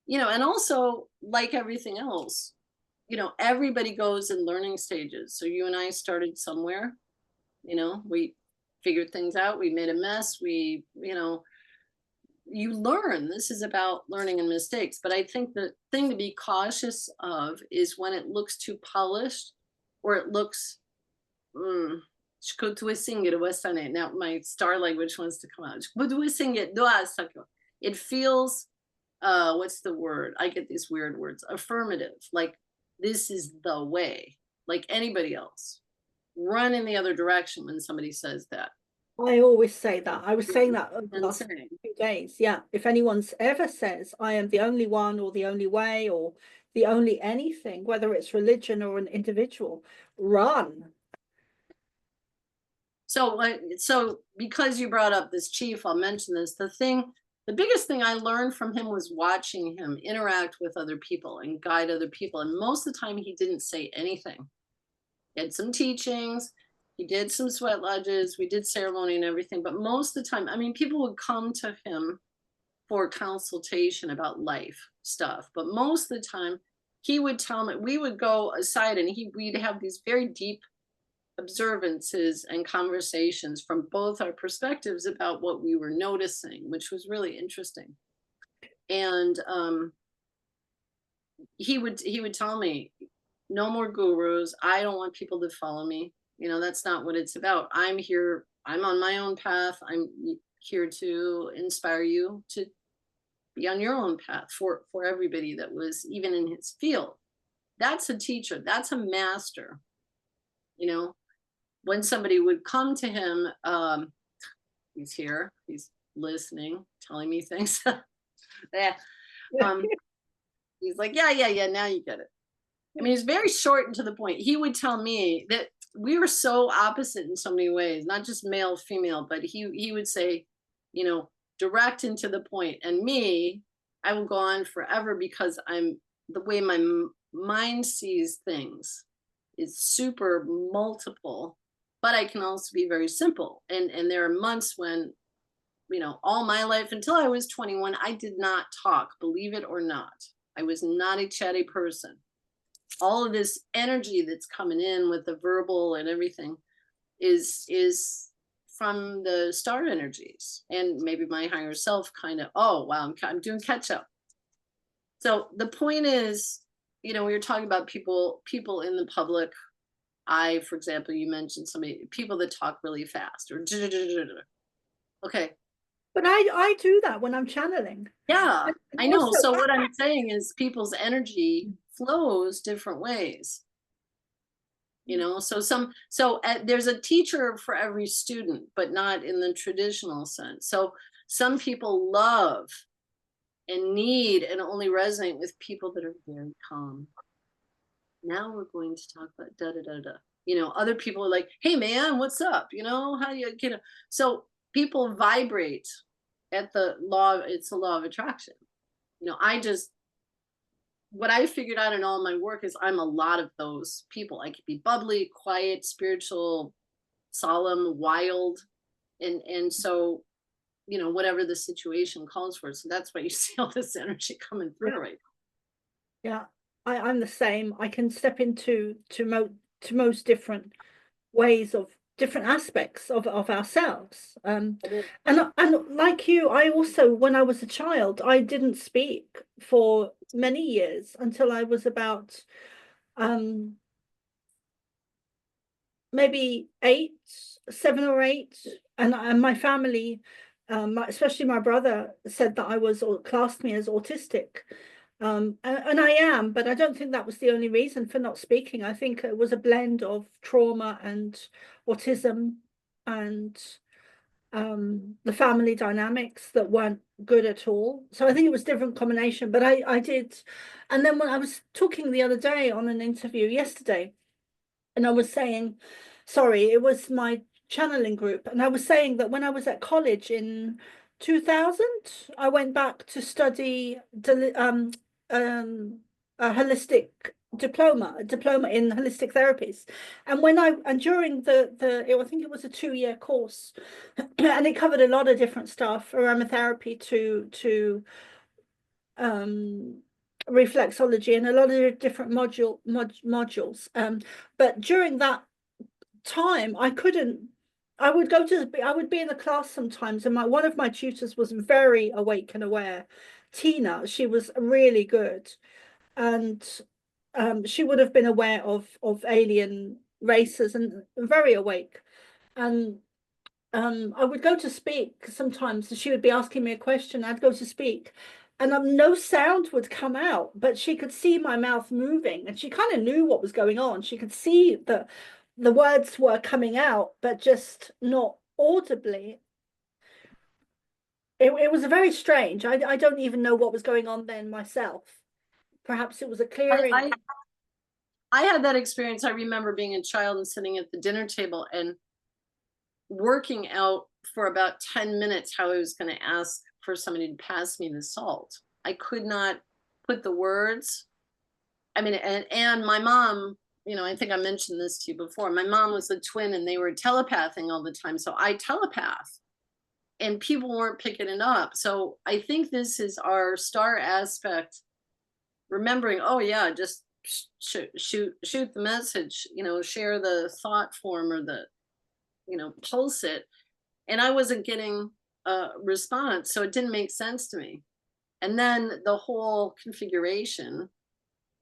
and also, like everything else, everybody goes in learning stages. So you and I started somewhere, we figured things out. We made a mess. We, you learn. This is about learning and mistakes. But I think the thing to be cautious of is when it looks too polished, or it looks, now my star language wants to come out. It feels, what's the word? I get these weird words. Affirmative. Like, this is the way, like anybody else. Run in the other direction when somebody says that. I always say that. I was saying that over the last Insane. few days. Yeah. If anyone's ever says, I am the only one or the only way or the only anything, whether it's religion or an individual, run. So because you brought up this chief, I'll mention this. The biggest thing I learned from him was watching him interact with other people and guide other people. And most of the time he didn't say anything. He had some teachings, he did some sweat lodges, we did ceremony and everything, but most of the time, I mean, people would come to him for consultation about life stuff, but most of the time he would tell me, we would go aside and we'd have these very deep observances and conversations from both our perspectives about what we were noticing, which was really interesting. And he would tell me, no more gurus. I don't want people to follow me. That's not what it's about. I'm here. I'm on my own path. I'm here to inspire you to be on your own path for everybody that was even in his field. That's a teacher. That's a master. When somebody would come to him, he's here, he's listening, telling me things. Yeah. He's like, yeah, now you get it. I mean, he's very short and to the point. He would tell me that we were so opposite in so many ways, not just male, female, but he would say, direct and to the point. And me, I will go on forever because the way my mind sees things is super multiple, but I can also be very simple. And there are months when, all my life until I was 21, I did not talk, believe it or not. I was not a chatty person. All of this energy that's coming in with the verbal and everything is from the star energies, and maybe my higher self kind of, oh wow, I'm doing catch up. So the point is, we were talking about people in the public eye. For example, you mentioned people that talk really fast or okay. But I do that when I'm channeling. Yeah, And I know. also, So what I'm saying is people's energy flows different ways. So there's a teacher for every student, but not in the traditional sense. So some people love and need and only resonate with people that are very calm. Now we're going to talk about da da da da. Other people are like, hey man, what's up? How do you so people vibrate at it's a law of attraction. What I figured out in all my work is I'm a lot of those people. I could be bubbly, quiet, spiritual, solemn, wild, and so whatever the situation calls for. So that's why you see all this energy coming through right now. Yeah, I'm the same. I can step into most different ways of different aspects of ourselves. And like you, I also, when I was a child, I didn't speak for many years until I was about maybe 7 or 8, and my family, especially my brother, said that I was, or classed me as autistic. And I am, but I don't think that was the only reason for not speaking. I think it was a blend of trauma and autism and the family dynamics that weren't good at all. So I think it was a different combination, but I did. And then when I was talking the other day on an interview yesterday, and I was saying, sorry, it was my channeling group, and I was saying that when I was at college in 2000, I went back to study a holistic diploma in holistic therapies. And during I think it was a 2-year course, and it covered a lot of different stuff, aromatherapy to reflexology and a lot of different modules. But during that time, I couldn't I would go to I would be in the class sometimes, and one of my tutors was very awake and aware. Tina, she was really good, and she would have been aware of alien races and very awake. And I would go to speak sometimes, and she would be asking me a question. I'd go to speak, and no sound would come out, but she could see my mouth moving, and she kind of knew what was going on. She could see that the words were coming out, but just not audibly. It was very strange. I don't even know what was going on then myself. Perhaps it was a I, clearing. I I had that experience. I remember being a child and sitting at the dinner table and working out for about 10 minutes how I was going to ask for somebody to pass me the salt. I could not put the words. I mean, and my mom, I think I mentioned this to you before. My mom was a twin and they were telepathing all the time. So I telepath and people weren't picking it up. So I think this is our star aspect, remembering, oh yeah, just shoot the message, share the thought form or the, pulse it. And I wasn't getting a response. So it didn't make sense to me. And then the whole configuration,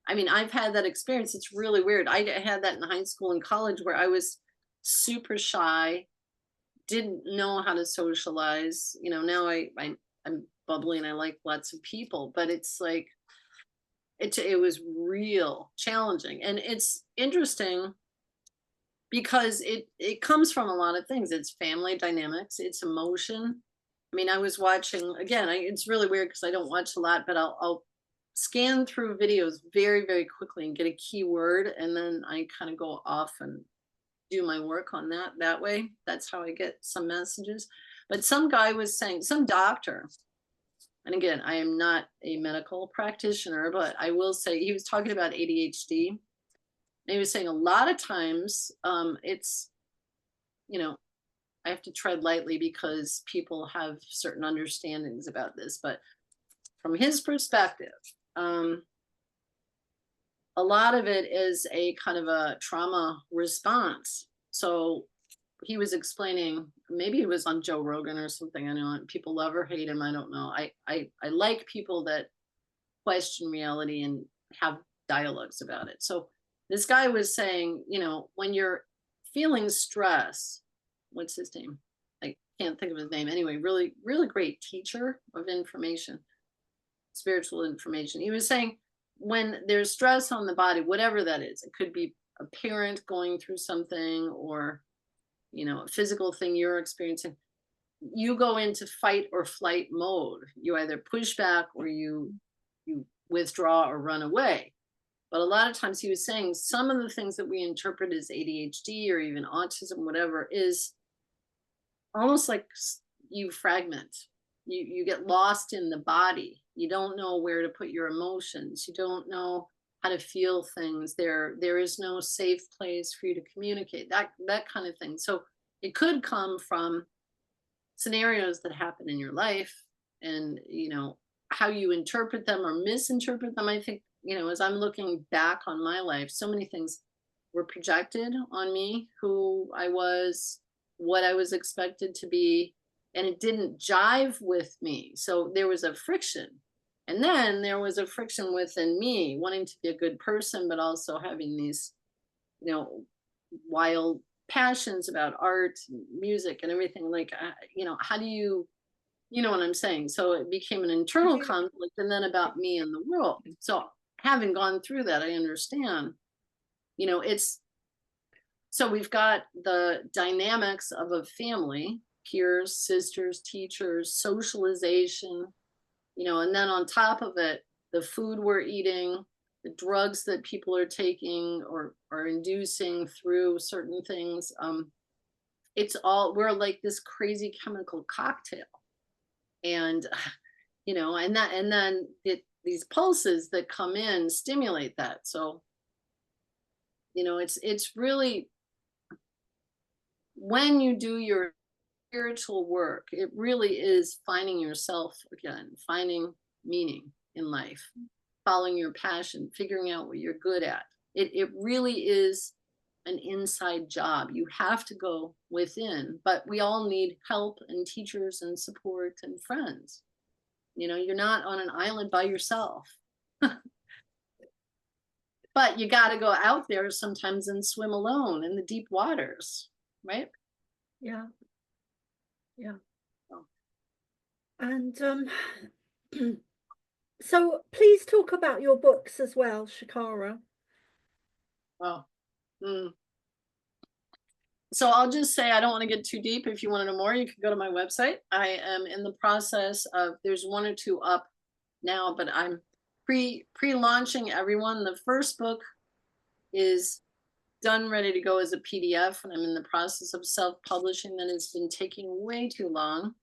I mean, I've had that experience. It's really weird. I had that in high school and college where I was super shy, didn't know how to socialize. Now I'm bubbly and I like lots of people, but it's like it was real challenging. And it's interesting because it comes from a lot of things. It's family dynamics, it's emotion. I mean, I was watching again. It's really weird because I don't watch a lot, but I'll scan through videos very, very quickly and get a keyword, and then I kind of go off and do my work on that way. That's how I get some messages. But some guy was saying, some doctor, and again, I am not a medical practitioner, but I will say he was talking about ADHD. And he was saying a lot of times it's, I have to tread lightly because people have certain understandings about this, but from his perspective, a lot of it is a kind of a trauma response. So he was explaining, maybe it was on Joe Rogan or something. I know people love or hate him. I don't know. I like people that question reality and have dialogues about it. So this guy was saying, when you're feeling stress, what's his name? I can't think of his name. Anyway, really, really great teacher of information, spiritual information. He was saying when there's stress on the body, whatever that is, it could be a parent going through something or, a physical thing you're experiencing, you go into fight or flight mode. You either push back or you withdraw or run away. But a lot of times he was saying some of the things that we interpret as ADHD or even autism, whatever, is almost like you fragment. You get lost in the body. You don't know where to put your emotions. You don't know how to feel things. There is no safe place for you to communicate. That kind of thing. So it could come from scenarios that happen in your life, and how you interpret them or misinterpret them. I think, as I'm looking back on my life, so many things were projected on me, who I was, what I was expected to be, and it didn't jive with me. So there was a friction. And then there was a friction within me wanting to be a good person, but also having these, wild passions about art, and music, and everything. Like, how do you know what I'm saying? So it became an internal conflict and then about me and the world. So having gone through that, I understand, it's, so we've got the dynamics of a family, peers, sisters, teachers, socialization, and then on top of it, the food we're eating, the drugs that people are taking or are inducing through certain things. It's all, we're like this crazy chemical cocktail. And, and then these pulses that come in stimulate that. So, it's really, when you do your spiritual work, it really is finding yourself again, finding meaning in life, following your passion, figuring out what you're good at. It really is an inside job. You have to go within, but we all need help and teachers and support and friends. You're not on an island by yourself. But you got to go out there sometimes and swim alone in the deep waters, right? Yeah. Yeah. Oh. And so please talk about your books as well, Shakara. Oh. So I'll just say, I don't want to get too deep. If you want to know more, you can go to my website. I am in the process of, there's 1 or 2 up now, but I'm pre-launching everyone. The first book is done, ready to go as a PDF, and I'm in the process of self-publishing. That has been taking way too long,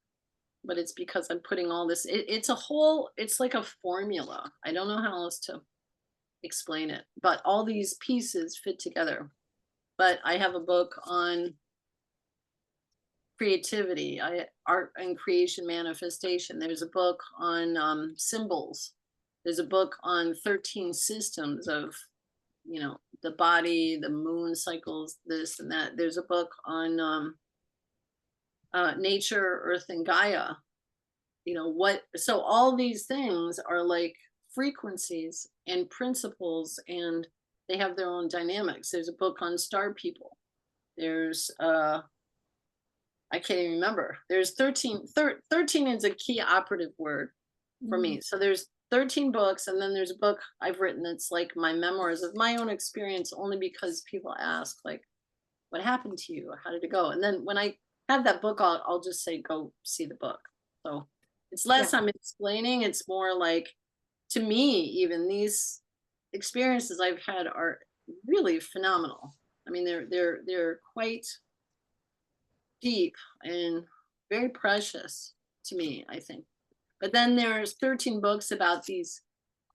but it's because I'm putting all this, it's like a formula. I don't know how else to explain it, but all these pieces fit together. But I have a book on creativity, art and creation manifestation. There's a book on symbols. There's a book on 13 systems of, the body, the moon cycles, this and that. There's a book on nature, earth, and Gaia. So all these things are like frequencies and principles, and they have their own dynamics. There's a book on star people. There's I can't even remember. There's 13 is a key operative word for me. So there's 13 books, and then there's a book I've written that's like my memoirs of my own experience, only because people ask, like, what happened to you? How did it go? And then when I have that book, I'll just say, go see the book. So it's less I'm explaining. It's more like, to me, even these experiences I've had are really phenomenal. I mean, they're quite deep and very precious to me, I think. But then there's 13 books about these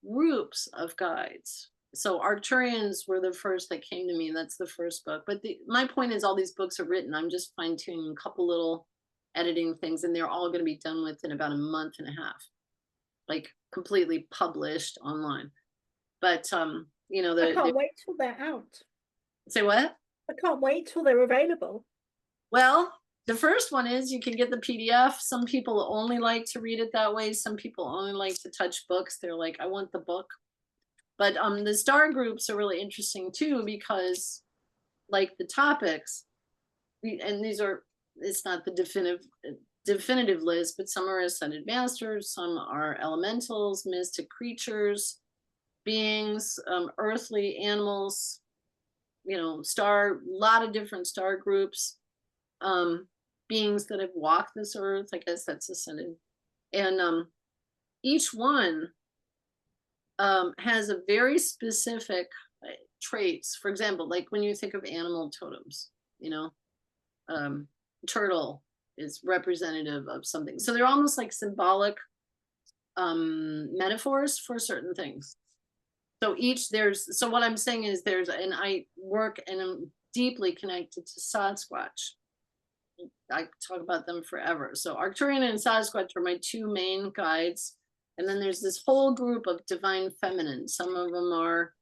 groups of guides. So Arcturians were the first that came to me. That's the first book. But my point is, all these books are written. I'm just fine-tuning a couple little editing things, and they're all going to be done within about a month and a half, like completely published online. But I can't wait till they're out. Say what? I can't wait till they're available. Well, the first one is, you can get the PDF. Some people only like to read it that way. Some people only like to touch books. They're like, I want the book. But the star groups are really interesting too, because like the topics, and it's not the definitive list, but some are ascended masters, some are elementals, mystic creatures, beings, earthly animals, a lot of different star groups, beings that have walked this earth. I guess that's ascended. And each one has a very specific traits. For example, like when you think of animal totems, turtle is representative of something. So they're almost like symbolic metaphors for certain things. So so what I'm saying is and I work and I'm deeply connected to Sasquatch. I talk about them forever. So Arcturian and Sasquatch are my 2 main guides. And then there's this whole group of divine feminine. Some of them are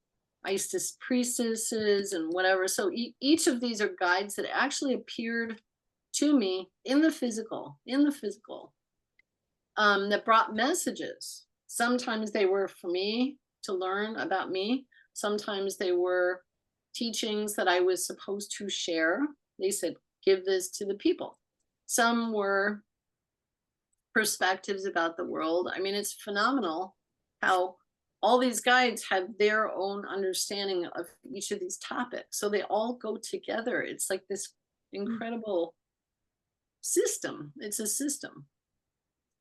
Isis priestesses and whatever. So each of these are guides that actually appeared to me in the physical, that brought messages. Sometimes they were for me to learn about me. Sometimes they were teachings that I was supposed to share. They said, give this to the people. Some were perspectives about the world. I mean, it's phenomenal how all these guides have their own understanding of each of these topics. So they all go together. It's like this incredible system. It's a system.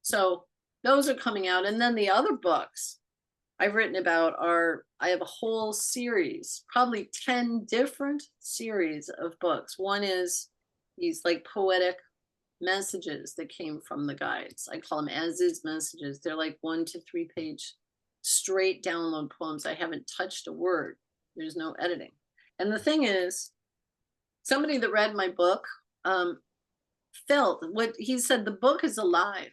So those are coming out. And then the other books I've written about I have a whole series, probably 10 different series of books. One is these like poetic messages that came from the guides. I call them as is messages. They're like 1 to 3 page straight download poems. I haven't touched a word. There's no editing. And the thing is, somebody that read my book felt what he said, the book is alive.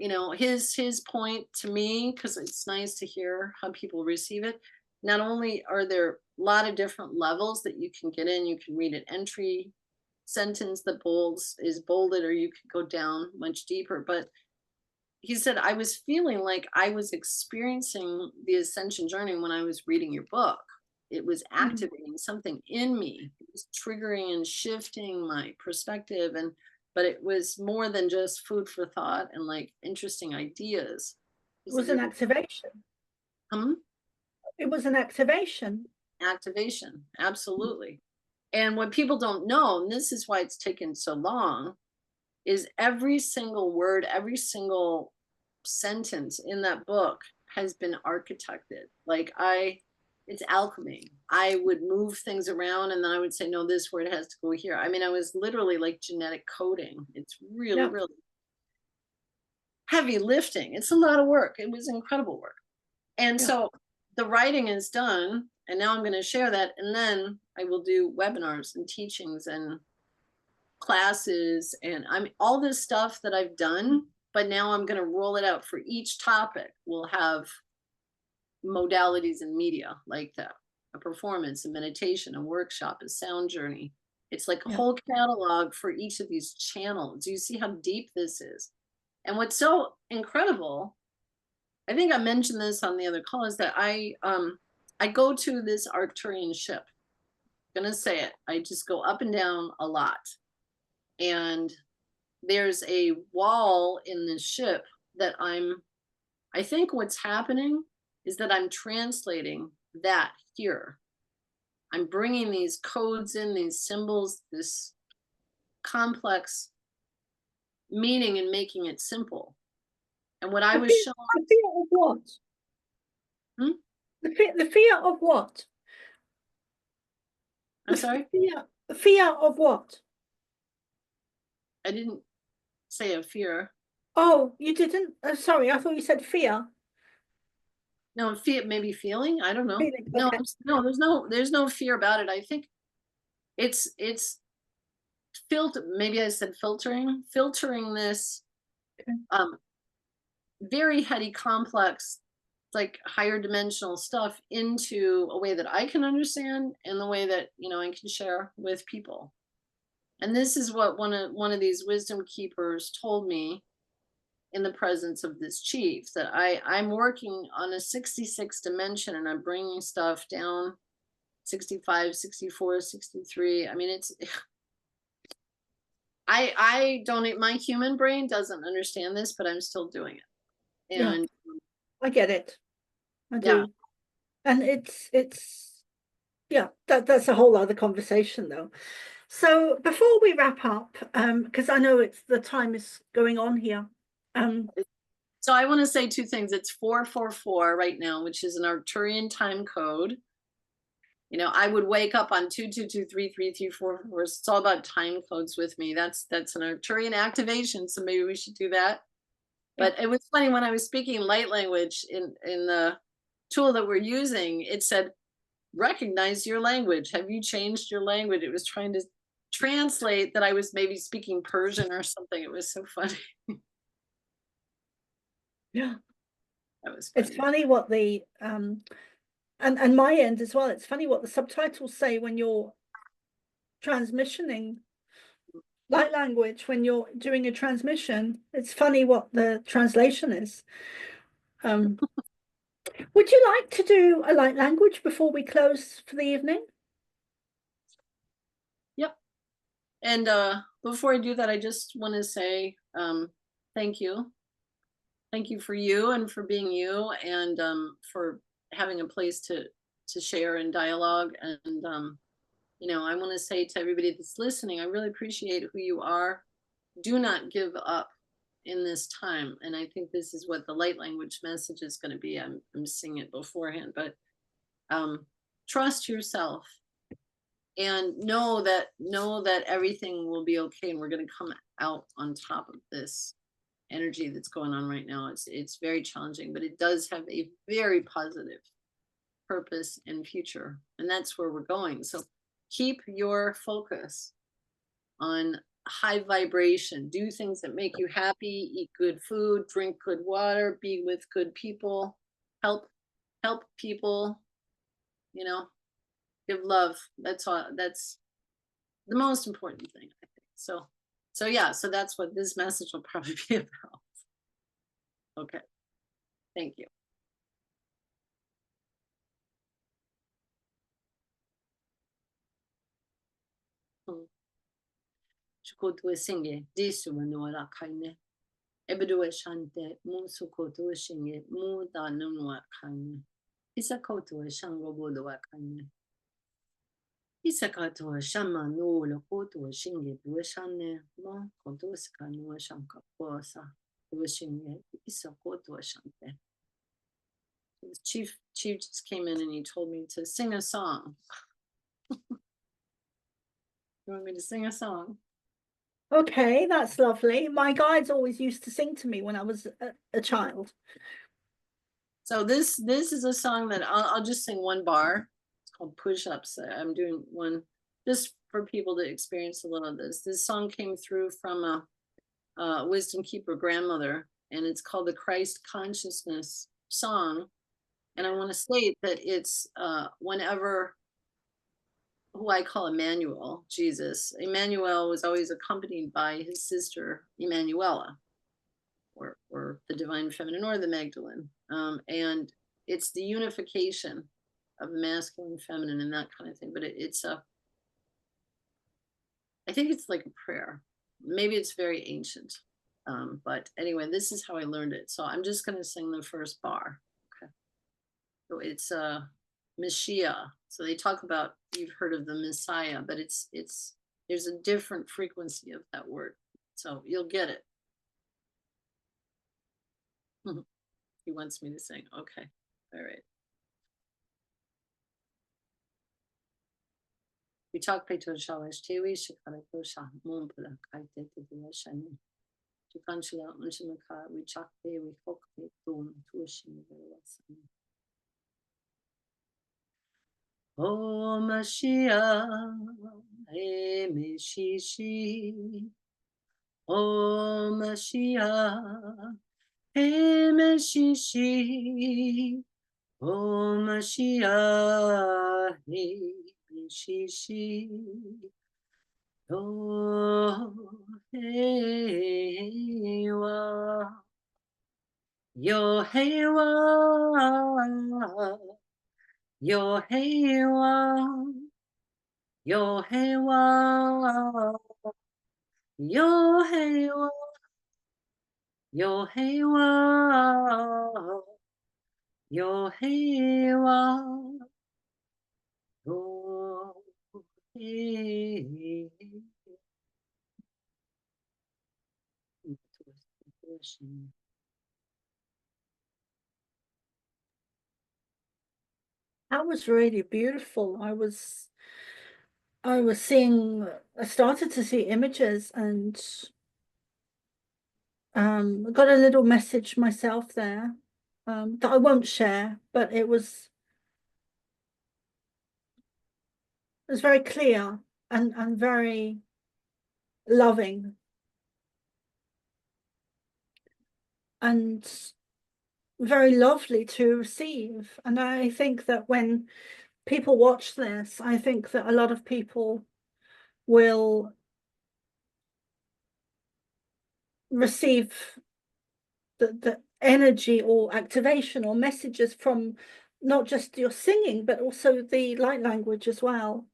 His point to me, because it's nice to hear how people receive it, not only are there a lot of different levels that you can get in, you can read an entry sentence that is bolded, or you could go down much deeper. But he said, I was feeling like I was experiencing the ascension journey when I was reading your book. It was Mm. activating something in me. It was triggering and shifting my perspective. But it was more than just food for thought and like interesting ideas. He It said was it an was activation. It was an activation. activation. Absolutely. And what people don't know, and this is why it's taken so long, is every single word, every single sentence in that book has been architected. It's alchemy. I would move things around and then I would say, no, this word has to go here. I mean, I was literally like genetic coding. It's really, Yeah. really heavy lifting. It's a lot of work. It was incredible work. And Yeah. so the writing is done. And now I'm going to share that. And then I will do webinars and teachings and classes, and I'm all this stuff that I've done, but now I'm going to roll it out for each topic. We'll have modalities in media like that, a performance, a meditation, a workshop, a sound journey. It's like a Yeah. whole catalog for each of these channels. Do you see how deep this is? And what's so incredible, I think I mentioned this on the other call, is that I go to this Arcturian ship. I'm gonna say it. I just go up and down a lot. And there's a wall in the ship that I think what's happening is that I'm translating that here. I'm bringing these codes in, these symbols, this complex meaning, and making it simple. And what I was shown, The fear of what? hmm? The fear of what? I'm sorry, The fear of what? I didn't say a fear. Oh, you didn't? Sorry, I thought you said fear. No, fear, maybe feeling. I don't know. Feeling. No, Okay. no, there's no fear about it. I think it's maybe I said filtering this Okay. um very heady, complex, like higher dimensional stuff into a way that I can understand and the way that, I can share with people. And this is what one of these wisdom keepers told me in the presence of this chief, that I'm working on a 66 dimension and I'm bringing stuff down 65, 64, 63. I mean, it's I don't, my human brain doesn't understand this, but I'm still doing it. Yeah, And I get it. I yeah, do. And it's yeah, that's a whole other conversation though. So before we wrap up, because I know the time is going on here. Um, so I want to say two things. It's 444 right now, which is an Arcturian time code. I would wake up on 2223334. It's all about time codes with me. That's an Arcturian activation, so maybe we should do that. yeah. But it was funny when I was speaking light language in the tool that we're using. It said, "Recognize your language. Have you changed your language?" It was trying to translate that I was maybe speaking Persian or something. It was so funny. Yeah. That was It's funny. funny what the and my end as well. It's funny what the subtitles say when you're transmissioning light language, when you're doing a transmission. It's funny what the translation is. Um, would you like to do a light language before we close for the evening? Yep. And before I do that, I just want to say thank you. Thank you for you and for being you, and for having a place to share and dialogue. And I want to say to everybody that's listening, I really appreciate who you are. Do not give up in this time. And I think this is what the light language message is going to be. I'm seeing it beforehand, but trust yourself and know that everything will be okay, and we're going to come out on top of this energy that's going on right now. It's very challenging, but it does have a very positive purpose and future, and that's where we're going. So keep your focus on high vibration. Do things that make you happy. Eat good food, drink good water, be with good people, help people, you know, give love. That's all. That's the most important thing, I think. So yeah, so that's what this message will probably be about. Okay, thank you. Shukotwe singe, disu manora kaine. Ebedue shante, mu sukotu shinge, mu da nunwa kaine. Isakotu shango bodowa kaine. Isakato shama no lokoto shinge, due shane, ma koto skanu shanka posa. Due shinge, isakoto shante. The chief just came in and he told me to sing a song. You want me to sing a song? Okay, that's lovely. My guides always used to sing to me when I was a child. So this is a song that I'll just sing one bar. It's called Push-Ups. I'm doing one just for people to experience a little of this. This song came through from a wisdom keeper grandmother, and it's called the Christ Consciousness Song. And I want to state that it's whenever who I call Emmanuel, Jesus. Emmanuel was always accompanied by his sister Emanuela, or the divine feminine, or the Magdalene. And it's the unification of the masculine, feminine, and that kind of thing. But I think it's like a prayer. Maybe it's very ancient. But anyway, this is how I learned it. So I'm just going to sing the first bar. Okay. So it's Mashiach. So they talk about, you've heard of the Messiah, but there's a different frequency of that word. So you'll get it. He wants me to sing. Okay. All right. We talk Peto Shawash Tewi, Shakara Tosha Mumpula, Kaite to Shani. To Kanchula Unshimaka, we chak we hook the tune to a shimmy. Oh Mashiach, Meshishi. Oh Mashiach, Meshishi. Oh Mashiach, Meshishi. Oh Hewa, Yo Hewa, Yo Hewa, Yo Hewa, Yo Hewa, Yo Hewa, Yo Hewa, Yo Hewa. That was really beautiful. I was seeing, I started to see images and got a little message myself there that I won't share, but it was very clear and very loving. And very lovely to receive. And I think that when people watch this, I think that a lot of people will receive the energy or activation or messages from not just your singing, but also the light language as well.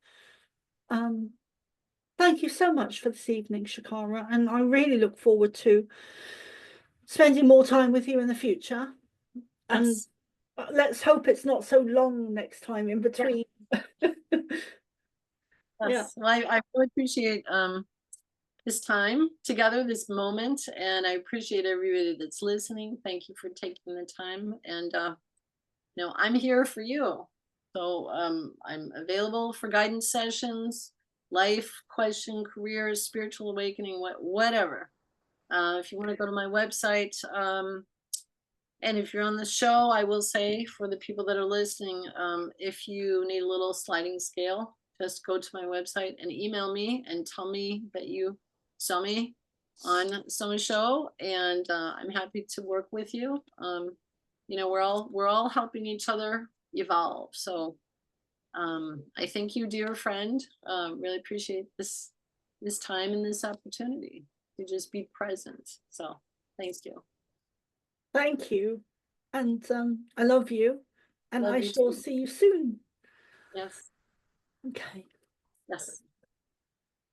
Thank you so much for this evening, Shakara, and I really look forward to spending more time with you in the future. Yes. And let's hope it's not so long next time in between. Yeah. Yeah. Yes. Well, I really appreciate this time together, this moment, and I appreciate everybody that's listening. Thank you for taking the time, and I'm here for you. So I'm available for guidance sessions, life question, career, spiritual awakening, whatever. If you want to go to my website, and if you're on the show, I will say for the people that are listening, if you need a little sliding scale, just go to my website and email me and tell me that you saw me on Soma show, and I'm happy to work with you. We're all helping each other evolve. So I thank you, dear friend. Really appreciate this time and this opportunity to just be present. So thank you. Thank you. And I love you. And Love I you shall too. see you soon. Yes. Okay. Yes.